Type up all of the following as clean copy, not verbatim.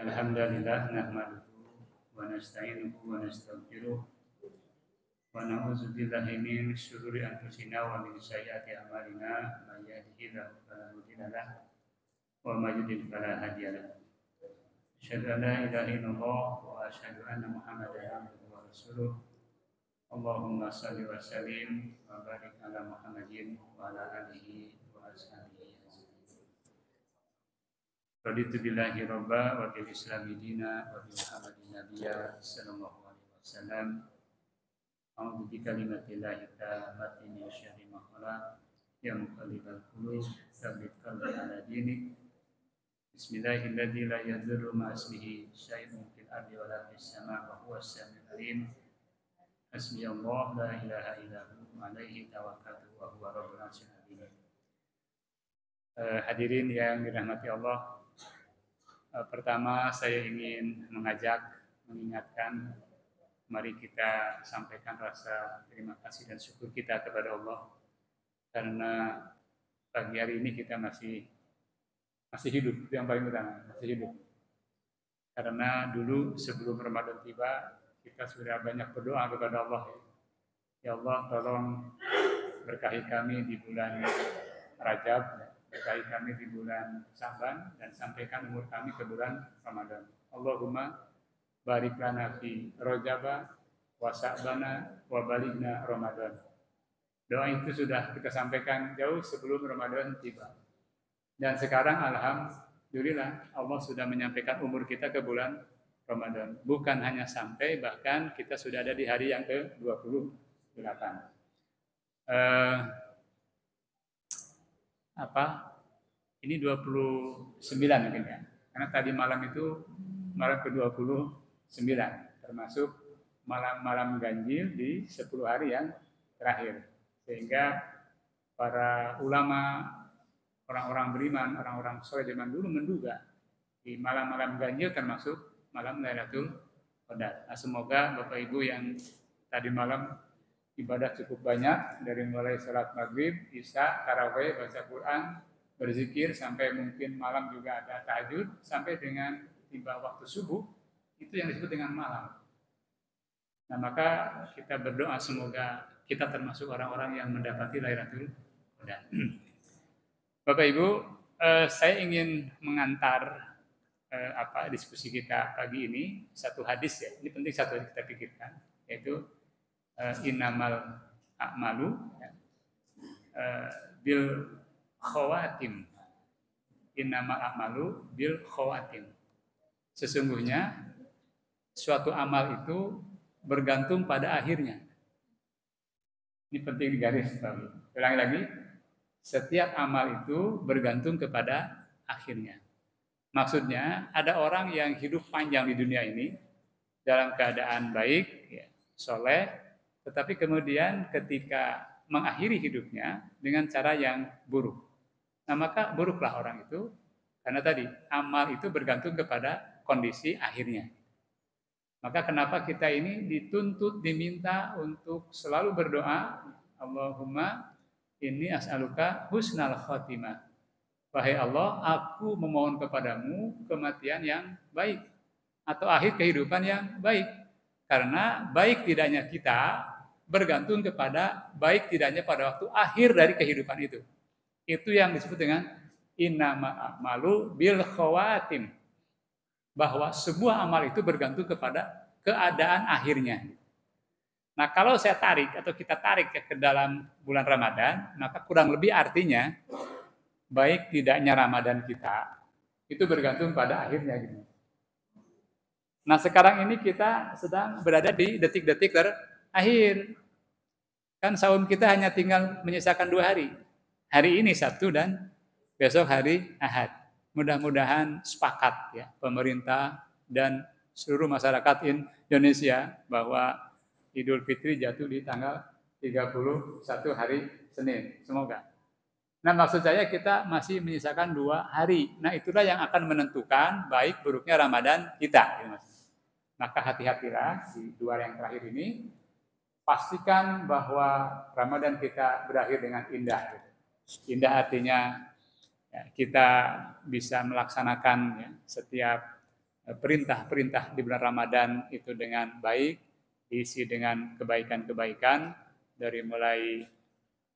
Alhamdulillah nahmaduhu wa nasta'inuhu wa nastaghfiruh wa na'udzu billahi min syururi anfusina wa min sayyiati a'malina may yahdihillahu fala mudilla lahu wa may yudlil fala hadiya lahu. Asyhadu an la ilaha illallah wa asyhadu anna Muhammadan abduhu wa rasuluh. Allahumma shalli wa sallim wa barik ala Muhammadin wa ala alihi wa ashabihi. Raditu billahi robba wa bil islami dina wa bi Muhammadin nabiyya sallallahu alaihi wasallam. A'udzu bi kalimatillahi tammati min syarri ma khalaq ya muqallibal qulub tsabbit qalbi ala dinik. Bismillahirrahmanirrahim la yadurru ma ismihi syai'un fil ardi wa la fis sama' wa huwas samiul alim. Hasbiyallahu la ilaha illa hu alaihi tawakkaltu wa huwa rabbul arsyil azim. Hadirin yang dirahmati Allah, pertama saya ingin mengingatkan, mari kita sampaikan rasa terima kasih dan syukur kita kepada Allah karena pagi hari ini kita masih hidup, itu yang paling utama, masih hidup. Karena dulu sebelum Ramadan tiba kita sudah banyak berdoa kepada Allah. Ya Allah, tolong berkahi kami di bulan Rajab, berkahi kami di bulan Sa'ban, dan sampaikan umur kami ke bulan Ramadan. Allahumma barik lana fi Rajaba wa Sa'bana wa balighna Ramadan. Doa itu sudah kita sampaikan jauh sebelum Ramadan tiba. Dan sekarang alhamdulillah Allah sudah menyampaikan umur kita ke bulan Ramadan. Bukan hanya sampai, bahkan kita sudah ada di hari yang ke-28. Ini 29 mungkin ya. Karena tadi malam itu malam ke-29, termasuk malam-malam ganjil di 10 hari yang terakhir. Sehingga para ulama, orang-orang beriman, orang-orang soleh zaman dulu menduga di malam-malam ganjil termasuk malam Lailatul Qadar. Nah, semoga Bapak Ibu yang tadi malam ibadah cukup banyak, dari mulai salat maghrib, isya, tarawih, baca Quran, berzikir, sampai mungkin malam juga ada tahajud, sampai dengan tiba waktu subuh, itu yang disebut dengan malam. Nah, maka kita berdoa semoga kita termasuk orang-orang yang mendapati Lailatul Qadar. Bapak Ibu, saya ingin mengantar diskusi kita pagi ini satu hadis ya. Ini penting satu hadis kita pikirkan, yaitu innamal a'malu bil khawatim. Innamal a'malu bil khawatim. Sesungguhnya suatu amal itu bergantung pada akhirnya. Ini penting digaris bawahi. Ulangi lagi, setiap amal itu bergantung kepada akhirnya. Maksudnya ada orang yang hidup panjang di dunia ini dalam keadaan baik, ya, soleh, tetapi kemudian ketika mengakhiri hidupnya dengan cara yang buruk. Nah, maka buruklah orang itu, karena tadi amal itu bergantung kepada kondisi akhirnya. Maka kenapa kita ini dituntut, diminta untuk selalu berdoa, Allahumma inni as'aluka husnal khotimah. Wahai Allah, aku memohon kepadamu kematian yang baik atau akhir kehidupan yang baik. Karena baik tidaknya kita bergantung kepada baik tidaknya pada waktu akhir dari kehidupan itu. Itu yang disebut dengan innamal a'malu bil khawatim. Bahwa sebuah amal itu bergantung kepada keadaan akhirnya. Nah, kalau saya tarik atau kita tarik ke dalam bulan Ramadan, maka kurang lebih artinya baik tidaknya Ramadan kita itu bergantung pada akhirnya gitu. Nah, sekarang ini kita sedang berada di detik-detik terakhir. Kan saum kita hanya tinggal menyisakan 2 hari. Hari ini Sabtu dan besok hari Ahad. Mudah-mudahan sepakat ya pemerintah dan seluruh masyarakat Indonesia bahwa Idul Fitri jatuh di tanggal 31 hari Senin. Semoga. Nah, maksud saya kita masih menyisakan 2 hari. Nah, itulah yang akan menentukan baik buruknya Ramadan kita. Maka hati-hatilah di 2 hari yang terakhir ini. Pastikan bahwa Ramadan kita berakhir dengan indah. Indah artinya ya, kita bisa melaksanakan ya, setiap perintah-perintah di bulan Ramadan itu dengan baik, diisi dengan kebaikan-kebaikan, dari mulai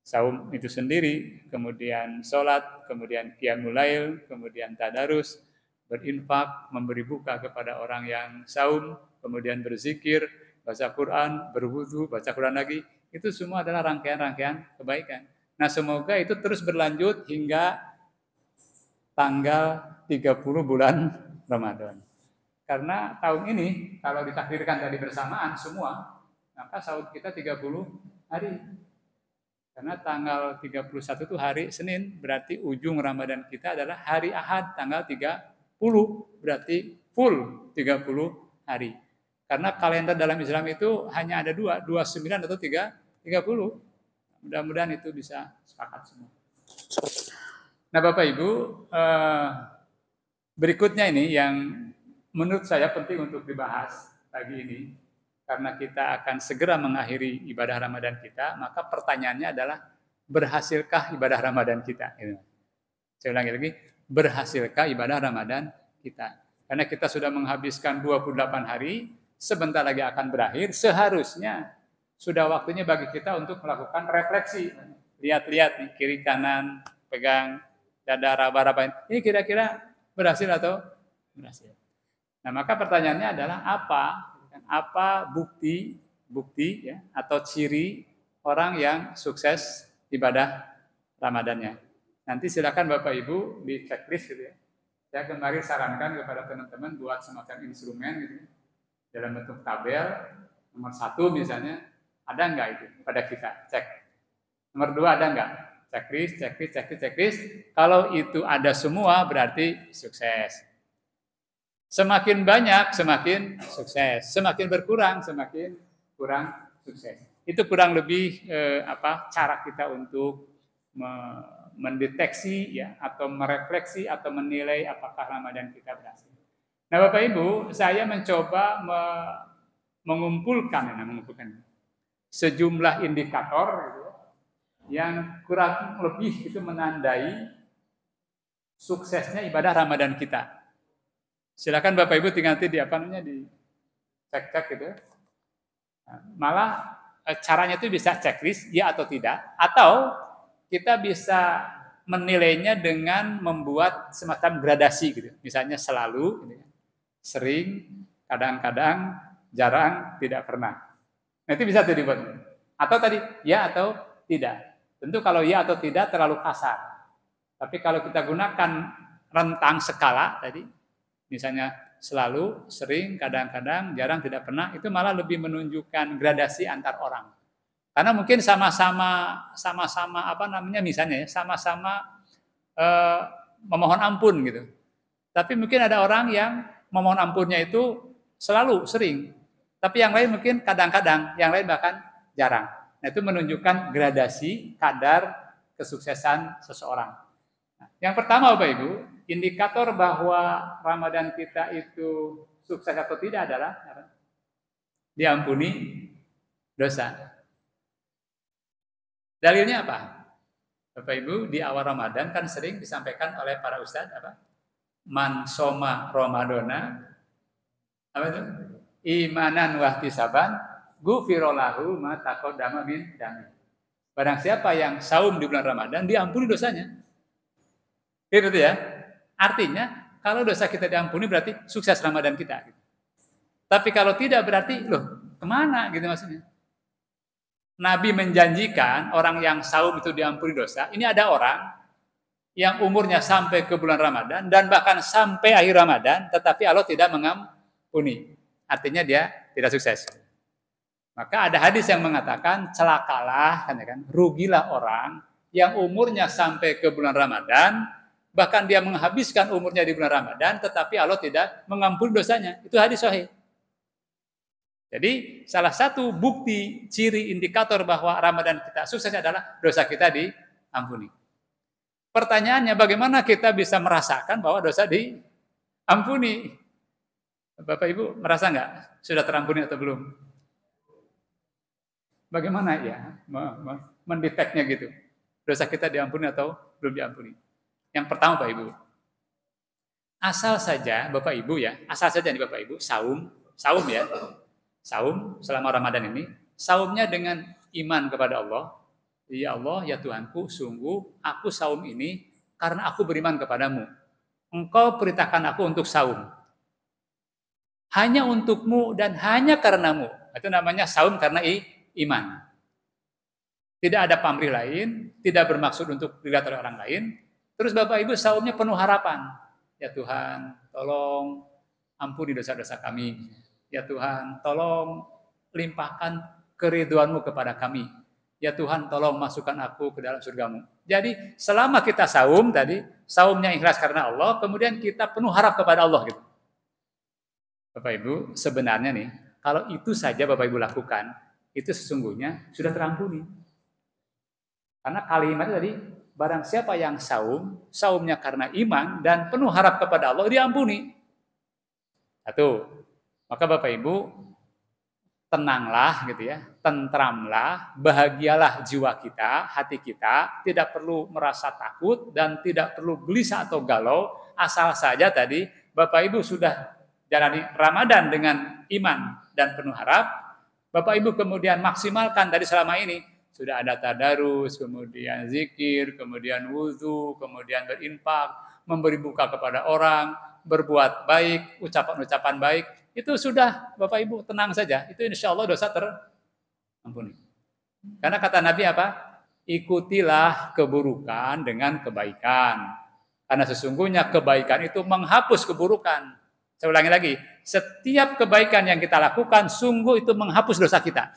saum itu sendiri, kemudian sholat, kemudian qiyamul lail, kemudian tadarus, berinfak, memberi buka kepada orang yang saum, kemudian berzikir, baca Quran, berwudu, baca Quran lagi, itu semua adalah rangkaian-rangkaian kebaikan. Nah, semoga itu terus berlanjut hingga tanggal 30 bulan Ramadan. Karena tahun ini kalau ditakdirkan tadi bersamaan semua, maka saum kita 30 hari. Karena tanggal 31 itu hari Senin, berarti ujung Ramadan kita adalah hari Ahad tanggal 30, berarti full 30 hari. Karena kalender dalam Islam itu hanya ada dua, 29 atau 30. Mudah-mudahan itu bisa sepakat semua. Nah, Bapak Ibu, berikutnya ini yang menurut saya penting untuk dibahas pagi ini. Karena kita akan segera mengakhiri ibadah Ramadan kita, maka pertanyaannya adalah, berhasilkah ibadah Ramadan kita? Saya ulangi lagi, berhasilkah ibadah Ramadan kita? Karena kita sudah menghabiskan 28 hari, sebentar lagi akan berakhir, seharusnya sudah waktunya bagi kita untuk melakukan refleksi. Lihat-lihat nih, kiri kanan, pegang dada, raba-raba. Ini kira-kira berhasil atau berhasil? Nah, maka pertanyaannya adalah apa bukti ya, atau ciri orang yang sukses ibadah Ramadannya. Nanti silakan Bapak Ibu di checklist gitu ya. Saya kemarin sarankan kepada teman-teman buat semacam instrumen gitu ya, dalam bentuk tabel. Nomor 1 misalnya, ada enggak itu pada kita? Cek. Nomor 2 ada enggak? Checklist. Kalau itu ada semua berarti sukses. Semakin banyak, semakin sukses. Semakin berkurang, semakin kurang sukses. Itu kurang lebih cara kita untuk mendeteksi ya, atau merefleksi atau menilai apakah Ramadan kita berhasil. Nah, Bapak Ibu, saya mencoba mengumpulkan sejumlah indikator gitu, yang kurang lebih itu menandai suksesnya ibadah Ramadan kita. Silakan Bapak Ibu tinggal nanti di cek gitu. Malah caranya itu bisa checklist ya atau tidak, atau kita bisa menilainya dengan membuat semacam gradasi gitu. Misalnya selalu, sering, kadang-kadang, jarang, tidak pernah. Nah, itu bisa tuh dibuat. Atau tadi ya atau tidak. Tentu kalau ya atau tidak terlalu kasar. Tapi kalau kita gunakan rentang skala tadi, misalnya selalu, sering, kadang-kadang, jarang, tidak pernah, itu malah lebih menunjukkan gradasi antar orang. Karena mungkin sama-sama misalnya ya, sama-sama memohon ampun gitu. Tapi mungkin ada orang yang memohon ampunnya itu selalu, sering. Tapi yang lain mungkin kadang-kadang, yang lain bahkan jarang. Nah, itu menunjukkan gradasi kadar kesuksesan seseorang. Nah, yang pertama Bapak Ibu, indikator bahwa Ramadan kita itu sukses atau tidak adalah diampuni dosa. Dalilnya apa? Bapak Ibu, di awal Ramadan kan sering disampaikan oleh para ustadz apa? Man soma Ramadana, apa itu? Imanan wahtisaban, gufirolahu ma taqaddama min dami. Barang siapa yang saum di bulan Ramadan, diampuni dosanya. Gitu ya. Artinya, kalau dosa kita diampuni berarti sukses Ramadan kita. Tapi kalau tidak berarti, kemana gitu maksudnya. Nabi menjanjikan orang yang saum itu diampuni dosa. Ini ada orang yang umurnya sampai ke bulan Ramadan dan bahkan sampai akhir Ramadan, tetapi Allah tidak mengampuni. Artinya dia tidak sukses. Maka ada hadis yang mengatakan, celakalah, rugilah orang yang umurnya sampai ke bulan Ramadan, bahkan dia menghabiskan umurnya di bulan Ramadan, tetapi Allah tidak mengampuni dosanya. Itu hadis sahih. Jadi salah satu bukti, ciri, indikator bahwa Ramadan kita sukses adalah dosa kita diampuni. Pertanyaannya, bagaimana kita bisa merasakan bahwa dosa diampuni? Bapak Ibu merasa nggak sudah terampuni atau belum? Bagaimana ya mendeteknya gitu? Dosa kita diampuni atau belum diampuni? Yang pertama Pak Ibu, Asal saja Bapak Ibu ya, asal saja nih Bapak Ibu, saum ya. Saum selama Ramadan ini, saumnya dengan iman kepada Allah. Ya Allah, ya Tuhanku, sungguh aku saum ini karena aku beriman kepadamu. Engkau perintahkan aku untuk saum. Hanya untukmu dan hanya karenamu. Itu namanya saum karena iman. Tidak ada pamrih lain, tidak bermaksud untuk dilihat oleh orang lain. Terus Bapak Ibu saumnya penuh harapan. Ya Tuhan, tolong ampuni dosa-dosa kami. Ya Tuhan, tolong limpahkan keriduan-Mu kepada kami. Ya Tuhan, tolong masukkan aku ke dalam surga-Mu. Jadi selama kita saum tadi, saumnya ikhlas karena Allah, kemudian kita penuh harap kepada Allah gitu. Bapak Ibu, sebenarnya nih, kalau itu saja Bapak Ibu lakukan, itu sesungguhnya sudah terampuni. Karena kalimatnya tadi, barang siapa yang saum, saumnya karena iman dan penuh harap kepada Allah, diampuni. Satu, maka Bapak Ibu, tenanglah gitu ya, tentramlah, bahagialah jiwa kita, hati kita, tidak perlu merasa takut dan tidak perlu gelisah atau galau, asal saja tadi Bapak Ibu sudah jalani Ramadan dengan iman dan penuh harap, Bapak Ibu kemudian maksimalkan tadi selama ini, sudah ada tadarus, kemudian zikir, kemudian wudhu, kemudian berinfak, memberi buka kepada orang, berbuat baik, ucapan-ucapan baik, itu sudah Bapak Ibu tenang saja, itu insya Allah dosa terampuni. Karena kata Nabi apa? Ikutilah keburukan dengan kebaikan. Karena sesungguhnya kebaikan itu menghapus keburukan. Saya ulangi lagi, setiap kebaikan yang kita lakukan sungguh itu menghapus dosa kita.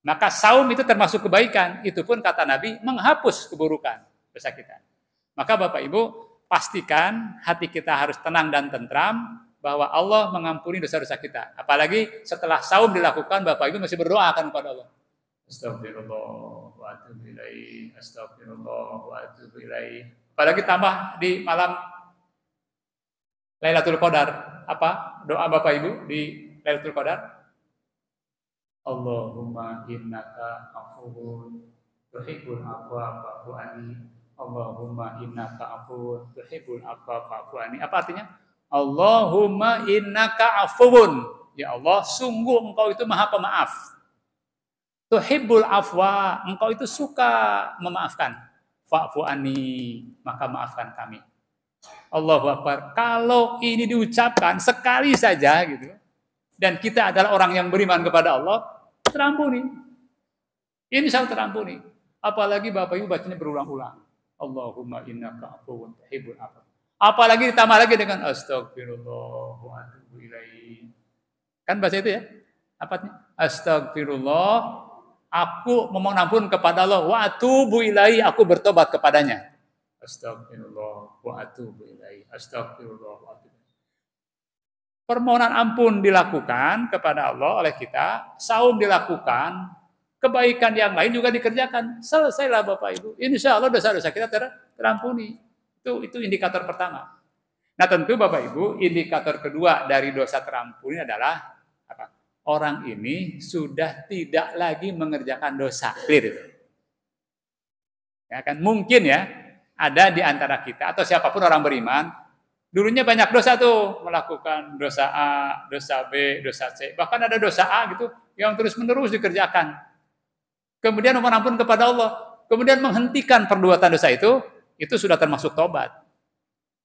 Maka saum itu termasuk kebaikan, itu pun kata Nabi menghapus keburukan dosa kita. Maka Bapak Ibu pastikan hati kita harus tenang dan tentram bahwa Allah mengampuni dosa-dosa kita. Apalagi setelah saum dilakukan, Bapak Ibu masih berdoa akan kepada Allah. Astagfirullah wa atubu ilaih, astagfirullah wa atubu ilaih. Apalagi tambah di malam Lailatul Qadar. Apa doa Bapak Ibu di Lailatul Qadar? Allahumma innaka afuwun tuhibbul afwa fa'fu anni. Allahumma innaka afuwun tuhibbul afwa fa'fu anni. Apa artinya? Allahumma innaka afuwun. Ya Allah, sungguh Engkau itu Maha Pemaaf. Tuhibbul afwa, Engkau itu suka memaafkan. Fa'fu anni, maka maafkan kami. Allahu Akbar. Kalau ini diucapkan sekali saja gitu, dan kita adalah orang yang beriman kepada Allah, terampuni. Ini sangat terampuni. Apalagi Bapak Ibu bacanya berulang-ulang. Allahumma innaka afuwun tuhibbul afwa. Apalagi ditambah lagi dengan astagfirullah wa atubu ilaih. Kan bahasa itu ya? Apa? Astagfirullah, aku memohon ampun kepada Allah, wa atubu ilaih, aku bertobat kepadanya. Astagfirullah wa atubu ilaih. Astagfirullah wa atubu ilaih. Permohonan ampun dilakukan kepada Allah oleh kita, saum dilakukan, kebaikan yang lain juga dikerjakan. Selesailah Bapak Ibu. Insya Allah dosa-dosa kita terampuni. Itu indikator pertama. Nah tentu Bapak Ibu, indikator kedua dari dosa terampuni adalah apa? Orang ini sudah tidak lagi mengerjakan dosa. Clear itu. Ya kan mungkin ya ada di antara kita atau siapapun orang beriman, dulunya banyak dosa tuh, melakukan dosa A, dosa B, dosa C. Bahkan ada dosa A gitu yang terus-menerus dikerjakan. Kemudian mohon ampun kepada Allah, kemudian menghentikan perbuatan dosa itu sudah termasuk tobat.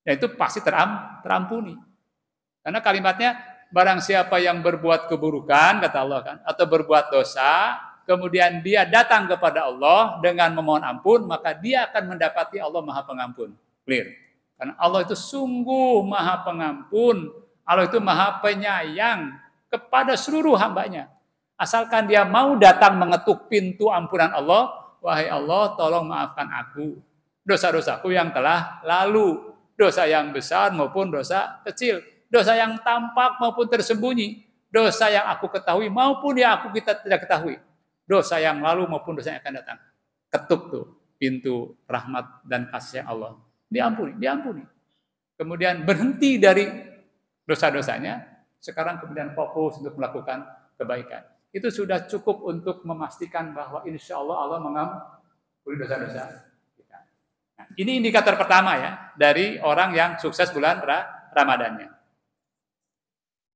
Dan itu pasti terampuni. Karena kalimatnya, barang siapa yang berbuat keburukan, kata Allah kan, atau berbuat dosa, kemudian dia datang kepada Allah dengan memohon ampun, maka dia akan mendapati Allah Maha Pengampun. Clear. Karena Allah itu sungguh Maha Pengampun, Allah itu Maha Penyayang kepada seluruh hambanya. Asalkan dia mau datang mengetuk pintu ampunan Allah, wahai Allah, tolong maafkan aku dosa-dosaku yang telah lalu, dosa yang besar maupun dosa kecil, dosa yang tampak maupun tersembunyi, dosa yang aku ketahui maupun yang kita tidak ketahui, dosa yang lalu maupun dosa yang akan datang. Ketuk tuh pintu rahmat dan kasih Allah. Diampuni. Kemudian berhenti dari dosa-dosanya, sekarang kemudian fokus untuk melakukan kebaikan. Itu sudah cukup untuk memastikan bahwa insya Allah Allah mengampuni dosa-dosa kita. Nah, Ini indikator pertama ya dari orang yang sukses bulan Ramadannya.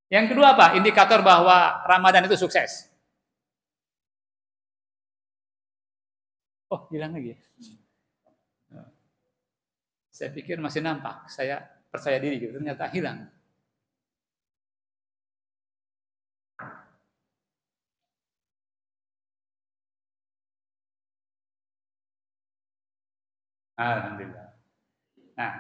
Yang kedua apa? Indikator bahwa Ramadan itu sukses. Oh, hilang lagi. Saya pikir masih nampak. Saya percaya diri gitu, ternyata hilang. Alhamdulillah. Nah,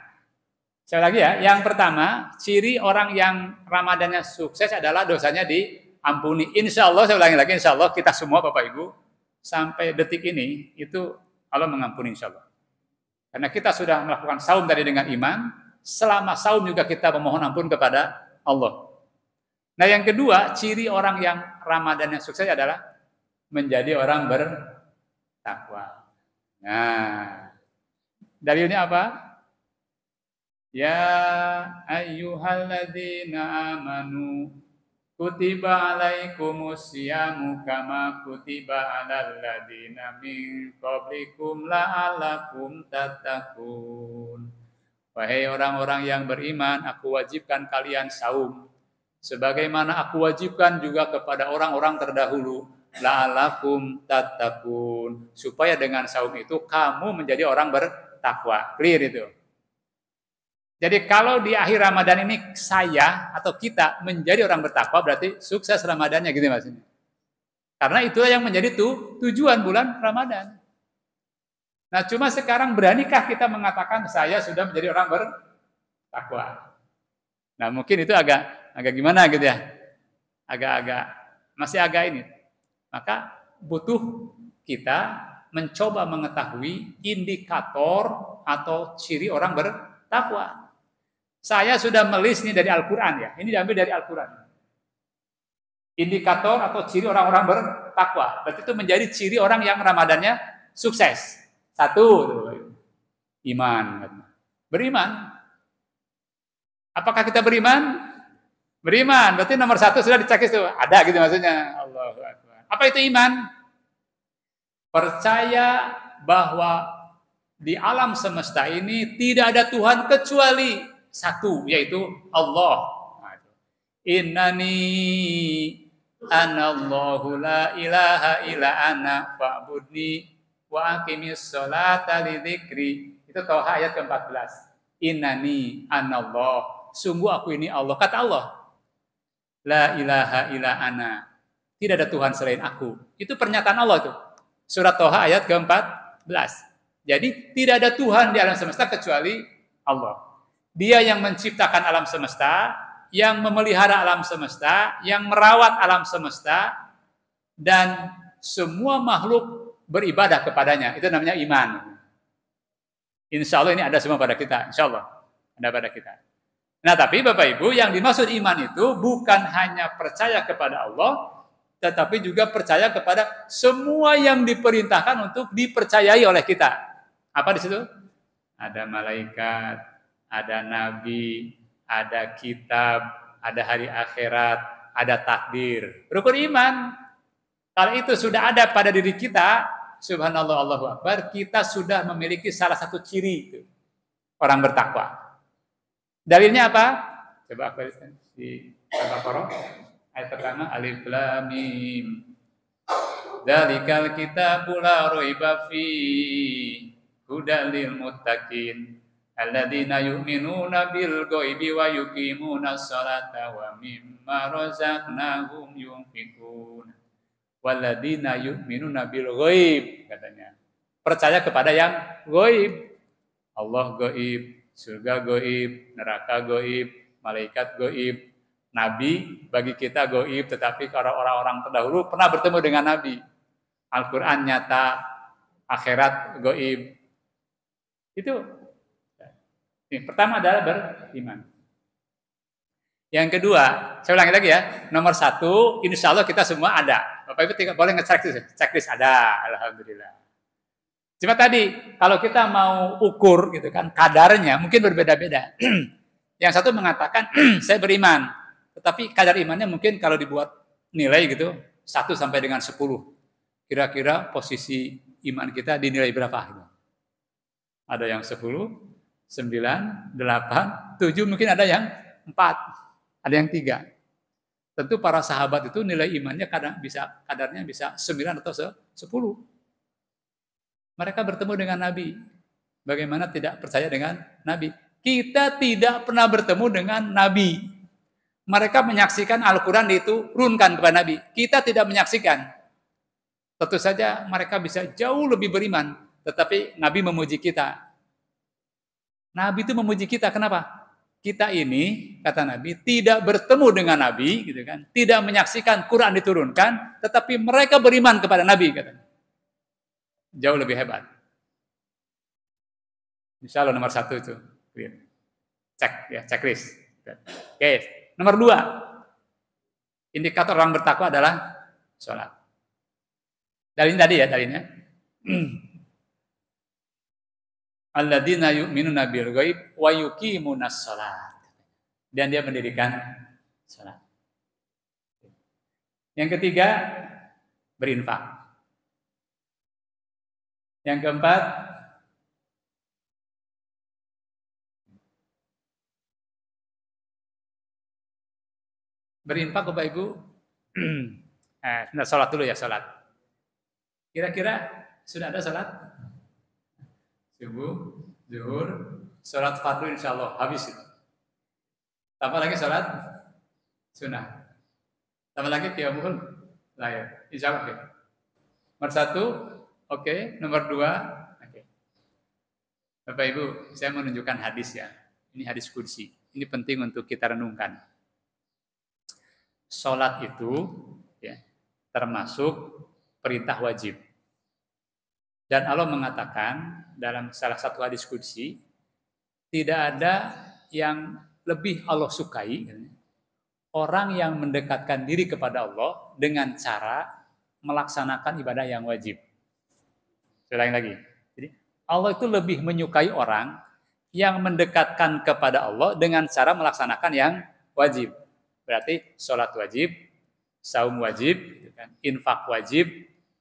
sekali lagi ya, yang pertama, ciri orang yang Ramadannya sukses adalah dosanya diampuni. Insya Allah, saya ulangi lagi, insya Allah kita semua Bapak Ibu, sampai detik ini, itu Allah mengampuni insya Allah. Karena kita sudah melakukan saum tadi dengan iman, selama saum juga kita memohon ampun kepada Allah. Nah yang kedua, ciri orang yang Ramadannya sukses adalah menjadi orang bertakwa. Nah, dalilnya apa? Ya ayyuhalladzina amanu kutiba alaikumusyamu kama kutiba alal ladzina min qablikum la'allakum tattaqun. Wahai orang-orang yang beriman, aku wajibkan kalian saum sebagaimana aku wajibkan juga kepada orang-orang terdahulu, la'allakum tattaqun, supaya dengan saum itu kamu menjadi orang bertakwa. Clear itu. Jadi kalau di akhir Ramadan ini saya atau kita menjadi orang bertakwa, berarti sukses Ramadannya gitu maksudnya. Karena itulah yang menjadi tujuan bulan Ramadan. Nah cuma sekarang beranikah kita mengatakan saya sudah menjadi orang bertakwa? Nah mungkin itu agak gimana gitu ya. Masih agak ini. Maka butuh kita mencoba mengetahui indikator atau ciri orang bertakwa. Saya sudah melis nih dari Al-Quran ya. Ini diambil dari Al-Quran. Indikator atau ciri orang-orang bertakwa. Berarti itu menjadi ciri orang yang Ramadannya sukses. Satu, iman. Beriman. Apakah kita beriman? Beriman. Berarti nomor satu sudah dicek itu. Ada gitu maksudnya. Allahu Akbar. Apa itu iman? Percaya bahwa di alam semesta ini tidak ada Tuhan kecuali satu, yaitu Allah. Innani anallahu la ilaha illa ana fa'budni wa aqimis sholata lidzikri. Itu Thaha ayat ke-14. Innani anallah, sungguh aku ini Allah. Kata Allah, la ilaha illa ana, tidak ada Tuhan selain aku. Itu pernyataan Allah itu. Surat Thaha ayat ke-14. Jadi tidak ada Tuhan di alam semesta kecuali Allah. Dia yang menciptakan alam semesta, yang memelihara alam semesta, yang merawat alam semesta, dan semua makhluk beribadah kepadanya. Itu namanya iman. Insya Allah ini ada semua pada kita. Insya Allah ada pada kita. Nah tapi Bapak Ibu, yang dimaksud iman itu bukan hanya percaya kepada Allah, tetapi juga percaya kepada semua yang diperintahkan untuk dipercayai oleh kita. Apa di situ? Ada malaikat, ada nabi, ada kitab, ada hari akhirat, ada takdir. Rukun iman. Kalau itu sudah ada pada diri kita, subhanallah Allahu Akbar, kita sudah memiliki salah satu ciri itu. Orang bertakwa. Dalilnya apa? Coba aku di Al-Baqarah ayat pertama, alif lam mim. Dzalikal kitabu la raiba fihi hudal lil muttaqin. Alladzina yu'minuna bil ghaibi wa yuqimuna sholata wa mimma razaqnahum yunfiqun. Walladzina yu'minuna bil ghaib, katanya. Percaya kepada yang ghaib. Allah ghaib, surga ghaib, neraka ghaib, malaikat ghaib, nabi bagi kita ghaib, tetapi kalau orang-orang terdahulu pernah bertemu dengan nabi. Al-Qur'an nyata, akhirat ghaib. Itu yang pertama adalah beriman. Yang kedua, saya ulangi lagi ya. Nomor satu, insya Allah kita semua ada. Bapak Ibu tidak boleh checklist ada, alhamdulillah. Cuma tadi, kalau kita mau ukur gitu kan, kadarnya mungkin berbeda-beda. Yang satu mengatakan, saya beriman. Tetapi kadar imannya mungkin kalau dibuat nilai gitu, 1 sampai dengan 10. Kira-kira posisi iman kita dinilai berapa? Gitu. Ada yang 10, 9, 8, 7, mungkin ada yang 4, ada yang 3. Tentu para sahabat itu nilai imannya kadarnya bisa 9 atau 10. Mereka bertemu dengan Nabi. Bagaimana tidak percaya dengan Nabi? Kita tidak pernah bertemu dengan Nabi. Mereka menyaksikan Al-Quran diturunkan kepada Nabi. Kita tidak menyaksikan. Tentu saja mereka bisa jauh lebih beriman. Tetapi Nabi memuji kita. Nabi itu memuji kita. Kenapa? Kita ini, kata Nabi, tidak bertemu dengan Nabi, gitu kan? Tidak menyaksikan Quran diturunkan, tetapi mereka beriman kepada Nabi, katanya. Jauh lebih hebat. Insya Allah nomor 1 itu. Cek ya, checklist. Oke, nomor 2. Indikator orang bertakwa adalah sholat. Dalilnya tadi ya, dalilnya. Alladzina yu'minuna bil ghaib wa yuqimunas shalah. Dan dia mendirikan salat. Yang ketiga, berinfak. Yang keempat, berinfak Bapak Ibu. Salat dulu ya, salat. Kira-kira sudah ada salat? Subuh, zuhur, salat fardu insya Allah habis itu. Tambah lagi salat sunnah. Tambah lagi qiyamul lail. Insya Allah. Okay. Nomor 1, oke. Nomor 2, oke. Bapak Ibu, saya menunjukkan hadis ya. Ini hadis qudsi. Ini penting untuk kita renungkan. Salat itu ya, termasuk perintah wajib. Dan Allah mengatakan dalam salah satu hadis qudsi, tidak ada yang lebih Allah sukai orang yang mendekatkan diri kepada Allah dengan cara melaksanakan ibadah yang wajib. Saya ulangi lagi. Jadi Allah itu lebih menyukai orang yang mendekatkan kepada Allah dengan cara melaksanakan yang wajib. Berarti sholat wajib, saum wajib, infak wajib,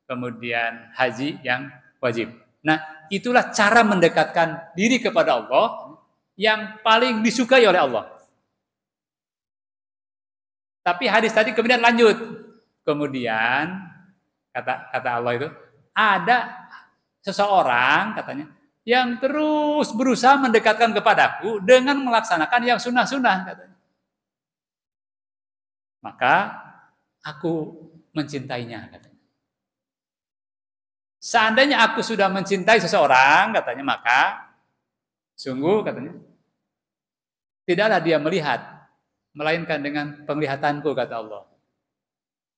kemudian haji yang wajib. Nah, itulah cara mendekatkan diri kepada Allah yang paling disukai oleh Allah. Tapi hadis tadi kemudian lanjut. Kemudian kata Allah itu, ada seseorang katanya yang terus berusaha mendekatkan kepadaku dengan melaksanakan yang sunnah-sunnah katanya. Maka aku mencintainya katanya. Seandainya aku sudah mencintai seseorang, katanya, maka sungguh, katanya, tidaklah dia melihat, melainkan dengan penglihatanku, kata Allah.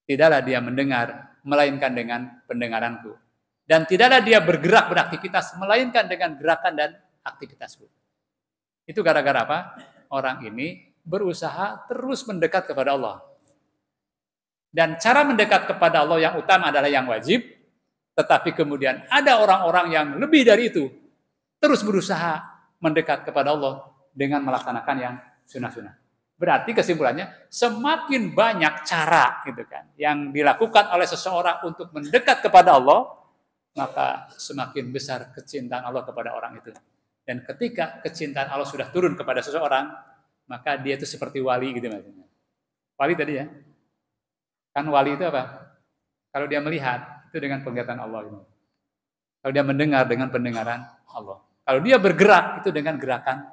Tidaklah dia mendengar, melainkan dengan pendengaranku. Dan tidaklah dia bergerak beraktivitas, melainkan dengan gerakan dan aktivitasku. Itu gara-gara apa? Orang ini berusaha terus mendekat kepada Allah. Dan cara mendekat kepada Allah yang utama adalah yang wajib. Tetapi kemudian ada orang-orang yang lebih dari itu terus berusaha mendekat kepada Allah dengan melaksanakan yang sunnah-sunnah. Berarti kesimpulannya semakin banyak cara gitu kan yang dilakukan oleh seseorang untuk mendekat kepada Allah, maka semakin besar kecintaan Allah kepada orang itu. Dan ketika kecintaan Allah sudah turun kepada seseorang, maka dia itu seperti wali gitu maksudnya. Wali tadi ya. Kan wali itu apa? Kalau dia melihat itu dengan penglihatan Allah ini. Kalau dia mendengar dengan pendengaran Allah. Kalau dia bergerak itu dengan gerakan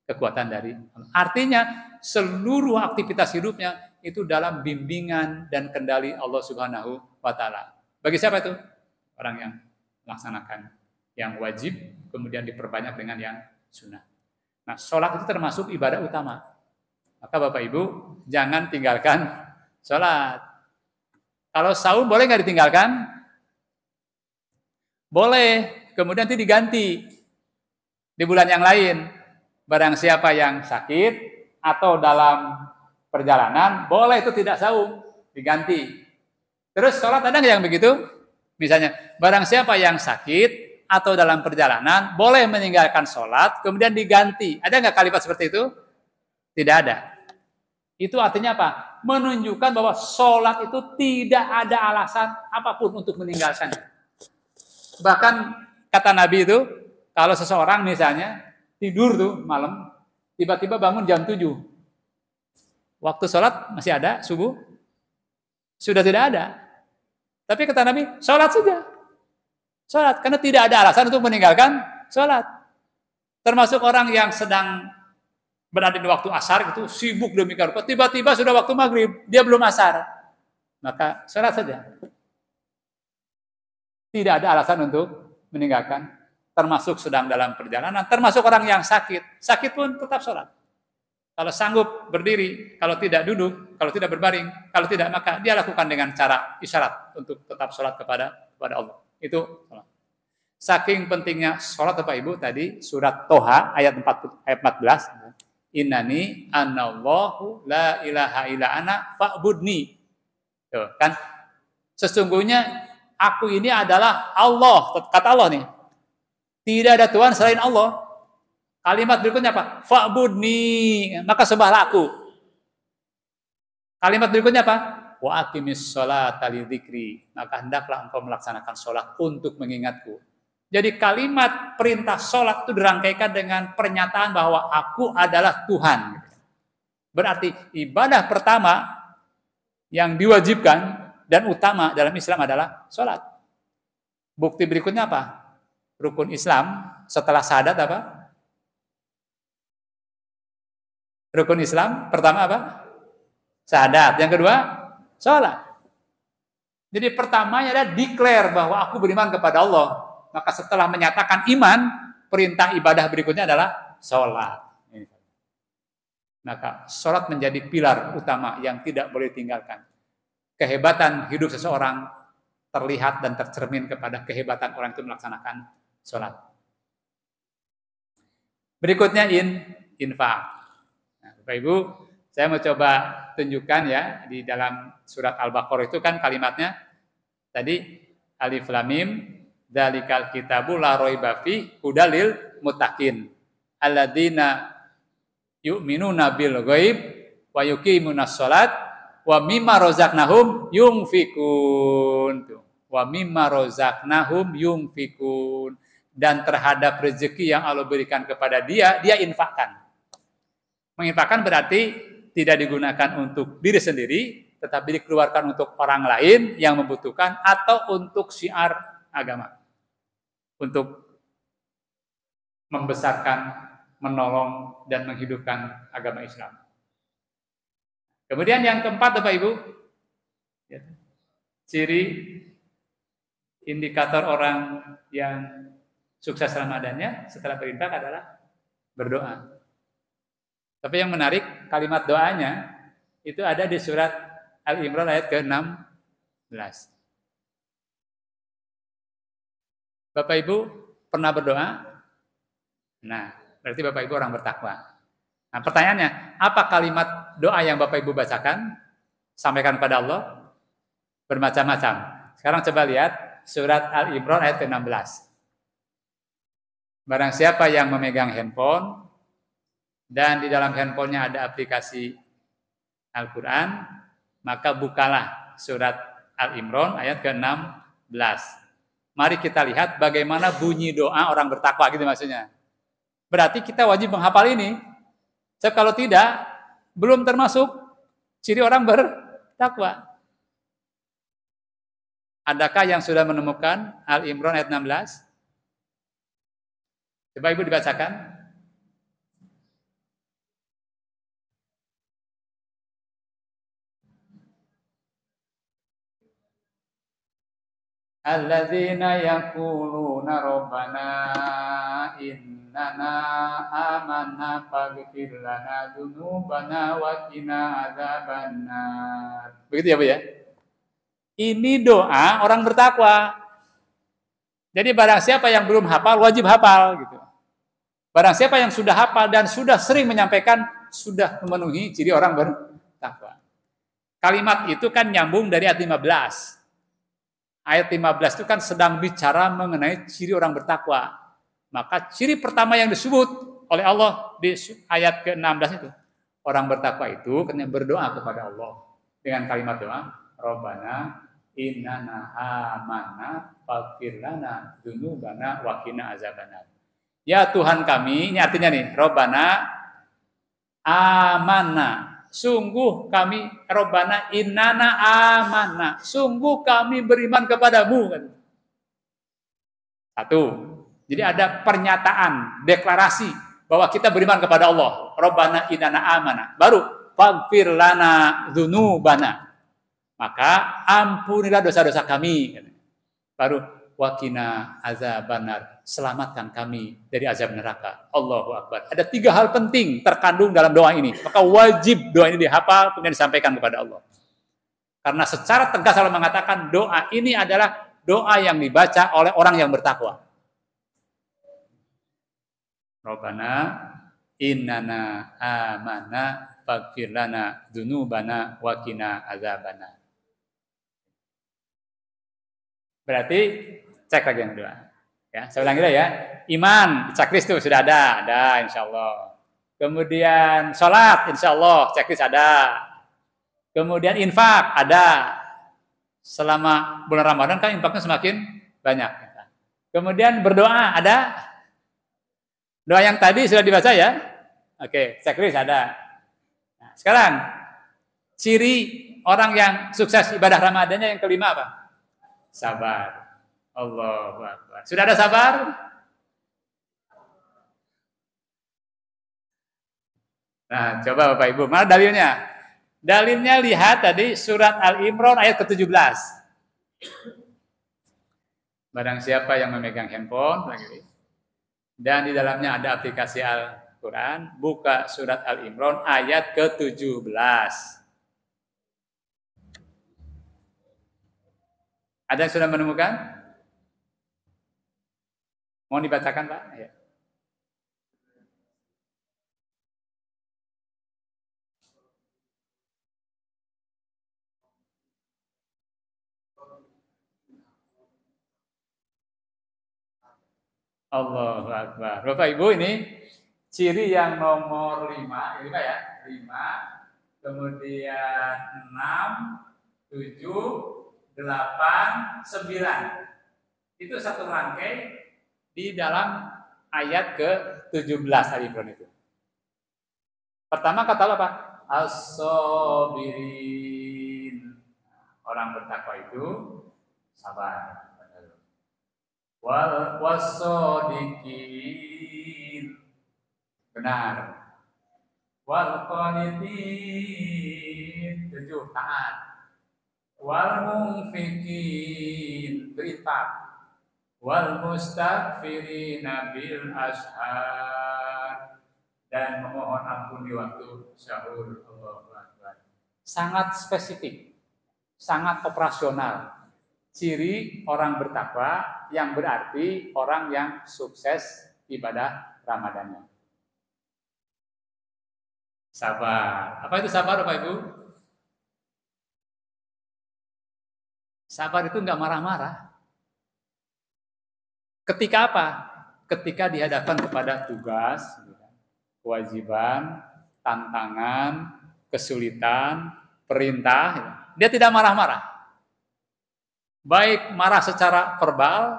kekuatan dari Allah. Artinya seluruh aktivitas hidupnya itu dalam bimbingan dan kendali Allah Subhanahu wa taala. Bagi siapa itu? Orang yang melaksanakan yang wajib kemudian diperbanyak dengan yang sunnah. Nah, sholat itu termasuk ibadah utama. Maka Bapak Ibu jangan tinggalkan sholat. Kalau saum boleh nggak ditinggalkan? Boleh. Kemudian nanti diganti di bulan yang lain. Barang siapa yang sakit atau dalam perjalanan, boleh itu tidak saum, diganti. Terus sholat ada nggak yang begitu? Misalnya, barang siapa yang sakit atau dalam perjalanan, boleh meninggalkan sholat, kemudian diganti. Ada nggak kalimat seperti itu? Tidak ada. Itu artinya apa? Menunjukkan bahwa sholat itu tidak ada alasan apapun untuk meninggalkannya. Bahkan kata Nabi itu, kalau seseorang misalnya tidur tuh malam, tiba-tiba bangun jam 7. Waktu sholat masih ada, subuh? Sudah tidak ada. Tapi kata Nabi, sholat saja. Sholat, karena tidak ada alasan untuk meninggalkan sholat. Termasuk orang yang sedang berada di waktu asar itu sibuk demikian rupa, tiba-tiba sudah waktu maghrib, dia belum asar. Maka sholat saja. Tidak ada alasan untuk meninggalkan, termasuk sedang dalam perjalanan, termasuk orang yang sakit. Sakit pun tetap sholat. Kalau sanggup berdiri, kalau tidak duduk, kalau tidak berbaring, kalau tidak maka dia lakukan dengan cara isyarat untuk tetap sholat kepada Allah. Itu sholat. Saking pentingnya sholat Bapak Ibu tadi surat Toha ayat 14. Innani anallahu la ilaha illa ana fa'budni. Tuh, kan? Sesungguhnya aku ini adalah Allah, kata Allah nih. Tidak ada Tuhan selain Allah. Kalimat berikutnya apa? Fa'budni, maka sembahlah aku. Kalimat berikutnya apa? Wa aqimis sholata lidzikri, maka hendaklah engkau melaksanakan sholat untuk mengingatku. Jadi kalimat perintah sholat itu dirangkaikan dengan pernyataan bahwa aku adalah Tuhan. Berarti ibadah pertama yang diwajibkan dan utama dalam Islam adalah sholat. Bukti berikutnya apa? Rukun Islam setelah syahadat apa? Rukun Islam pertama apa? Syahadat. Yang kedua, sholat. Jadi pertamanya adalah declare bahwa aku beriman kepada Allah. Maka setelah menyatakan iman, perintah ibadah berikutnya adalah sholat. Maka sholat menjadi pilar utama yang tidak boleh tinggalkan. Kehebatan hidup seseorang terlihat dan tercermin kepada kehebatan orang itu melaksanakan sholat. Berikutnya infak. Nah, Bapak Ibu, saya mau coba tunjukkan ya di dalam surat Al-Baqarah itu kan kalimatnya tadi alif lam mim dzalikal kitabu la raiba fi hudalil muttaqin alladzina yu'minuna bil ghaib wa yuqimunas shalat wa mimma razaqnahum yunfikun. Wa mimma razaqnahum yunfikun, dan terhadap rezeki yang Allah berikan kepada dia infakkan. Menginfakkan berarti tidak digunakan untuk diri sendiri, tetapi dikeluarkan untuk orang lain yang membutuhkan atau untuk syiar agama. Untuk membesarkan, menolong, dan menghidupkan agama Islam. Kemudian yang keempat Bapak Ibu, ciri indikator orang yang sukses Ramadannya setelah berinfak adalah berdoa. Tapi yang menarik, kalimat doanya itu ada di surat Al-Imran ayat ke-16. Bapak Ibu pernah berdoa? Nah, berarti Bapak Ibu orang bertakwa. Nah, pertanyaannya, apa kalimat doa yang Bapak Ibu bacakan? Sampaikan kepada Allah? Bermacam-macam. Sekarang coba lihat surat Al-Imran ayat ke-16. Barang siapa yang memegang handphone dan di dalam handphonenya ada aplikasi Al-Quran, maka bukalah surat Al-Imran ayat ke-16. Mari kita lihat bagaimana bunyi doa orang bertakwa gitu maksudnya. Berarti kita wajib menghafal ini. Sebab kalau tidak, belum termasuk ciri orang bertakwa. Adakah yang sudah menemukan Al-Imran ayat 16? Coba Ibu dibacakan. Alladzina yaquluna rabbana innana amanna faghfir lana dzunubana wa qina adzabannar. Begitu ya, Bu ya? Ini doa orang bertakwa. Jadi barang siapa yang belum hafal wajib hafal gitu. Barang siapa yang sudah hafal dan sudah sering menyampaikan sudah memenuhi ciri orang bertakwa. Kalimat itu kan nyambung dari ayat 15. Ayat 15 itu kan sedang bicara mengenai ciri orang bertakwa. Maka ciri pertama yang disebut oleh Allah di ayat ke-16 itu. Orang bertakwa itu kena berdoa kepada Allah. Dengan kalimat doa, Rabbana innana amanna faghfir lana dzunubana wa qina azabannar. Ya Tuhan kami, ini artinya nih, Robbana amanna. Sungguh kami, Robbana innana amanna. Sungguh kami beriman kepadamu. Satu. Jadi ada pernyataan, deklarasi bahwa kita beriman kepada Allah. Robbana innana amanna. Baru faghfir lana dzunubana. Maka ampunilah dosa-dosa kami. Baru wakina azabannar. Selamatkan kami dari azab neraka. Allahu Akbar. Ada 3 hal penting terkandung dalam doa ini. Maka wajib doa ini dihafal kemudian disampaikan kepada Allah. Karena secara tegas Allah mengatakan doa ini adalah doa yang dibaca oleh orang yang bertakwa. Rabbana innana amanna faghfir lana dzunubana wa qina azabannar. Berarti cek lagi yang kedua. Ya, saya ulangi ya. Iman, checklist itu sudah ada insyaallah. Kemudian salat, insyaallah checklist ada. Kemudian infak ada. Selama bulan Ramadan kan infaknya semakin banyak. Kemudian berdoa ada. Doa yang tadi sudah dibaca ya. Oke, checklist ada. Nah, sekarang ciri orang yang sukses ibadah Ramadannya yang kelima apa? Sabar. Allahu Akbar. Sudah ada sabar? Nah, coba Bapak Ibu, mana dalilnya? Dalilnya lihat tadi surat Al-Imran ayat ke-17. Barang siapa yang memegang handphone dan di dalamnya ada aplikasi Al-Quran, buka surat Al-Imran ayat ke-17. Ada yang sudah menemukan? Mau dibacakan, Pak? Ya. Allahu Akbar. Bapak Ibu, ini ciri yang nomor 5 ya. 5, kemudian 6, 7, 8, 9. Itu satu rangkai di dalam ayat ke-17 Al-Imran itu. Pertama kata apa? As-sabirin. Orang bertakwa itu sabar. Wasodikin, benar. Wal qanitin, 7 taat. Wal munfiqin, berinfak. Wal mustaghfirina bil ashar, dan memohon ampun di waktu sahur. Allahu Akbar. Sangat spesifik, sangat operasional. Ciri orang bertakwa yang berarti orang yang sukses ibadah Ramadannya. Sabar. Apa itu sabar, Bapak Ibu? Sabar itu enggak marah-marah. Ketika apa? Ketika dihadapkan kepada tugas, kewajiban, tantangan, kesulitan, perintah, dia tidak marah-marah. Baik marah secara verbal,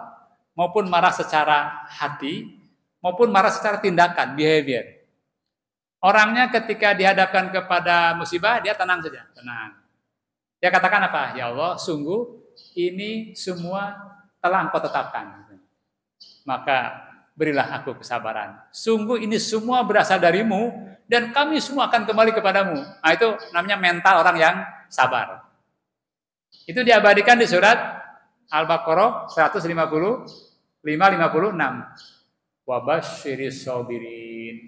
maupun marah secara hati, maupun marah secara tindakan, behavior. Orangnya ketika dihadapkan kepada musibah, dia tenang saja, tenang. Dia katakan apa? Ya Allah, sungguh ini semua telah Engkau tetapkan. Maka berilah aku kesabaran. Sungguh ini semua berasal darimu, dan kami semua akan kembali kepadamu. Nah, itu namanya mental orang yang sabar. Itu diabadikan di surat Al-Baqarah 155-56. Wabasyiris sabirin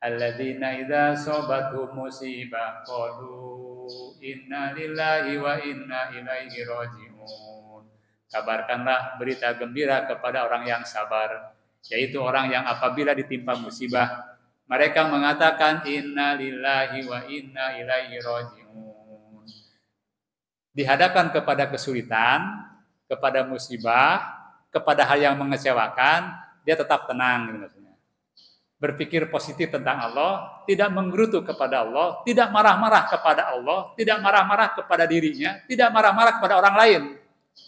alladzina idza asabathum musibah qalu inna lillahi wa inna ilaihi raji'un. Kabarkanlah berita gembira kepada orang yang sabar, yaitu orang yang apabila ditimpa musibah mereka mengatakan inna lillahi wa inna ilaihi raji'un. Dihadapkan kepada kesulitan, kepada musibah, kepada hal yang mengecewakan, dia tetap tenang. Berpikir positif tentang Allah, tidak menggerutu kepada Allah, tidak marah-marah kepada Allah, tidak marah-marah kepada dirinya, tidak marah-marah kepada orang lain.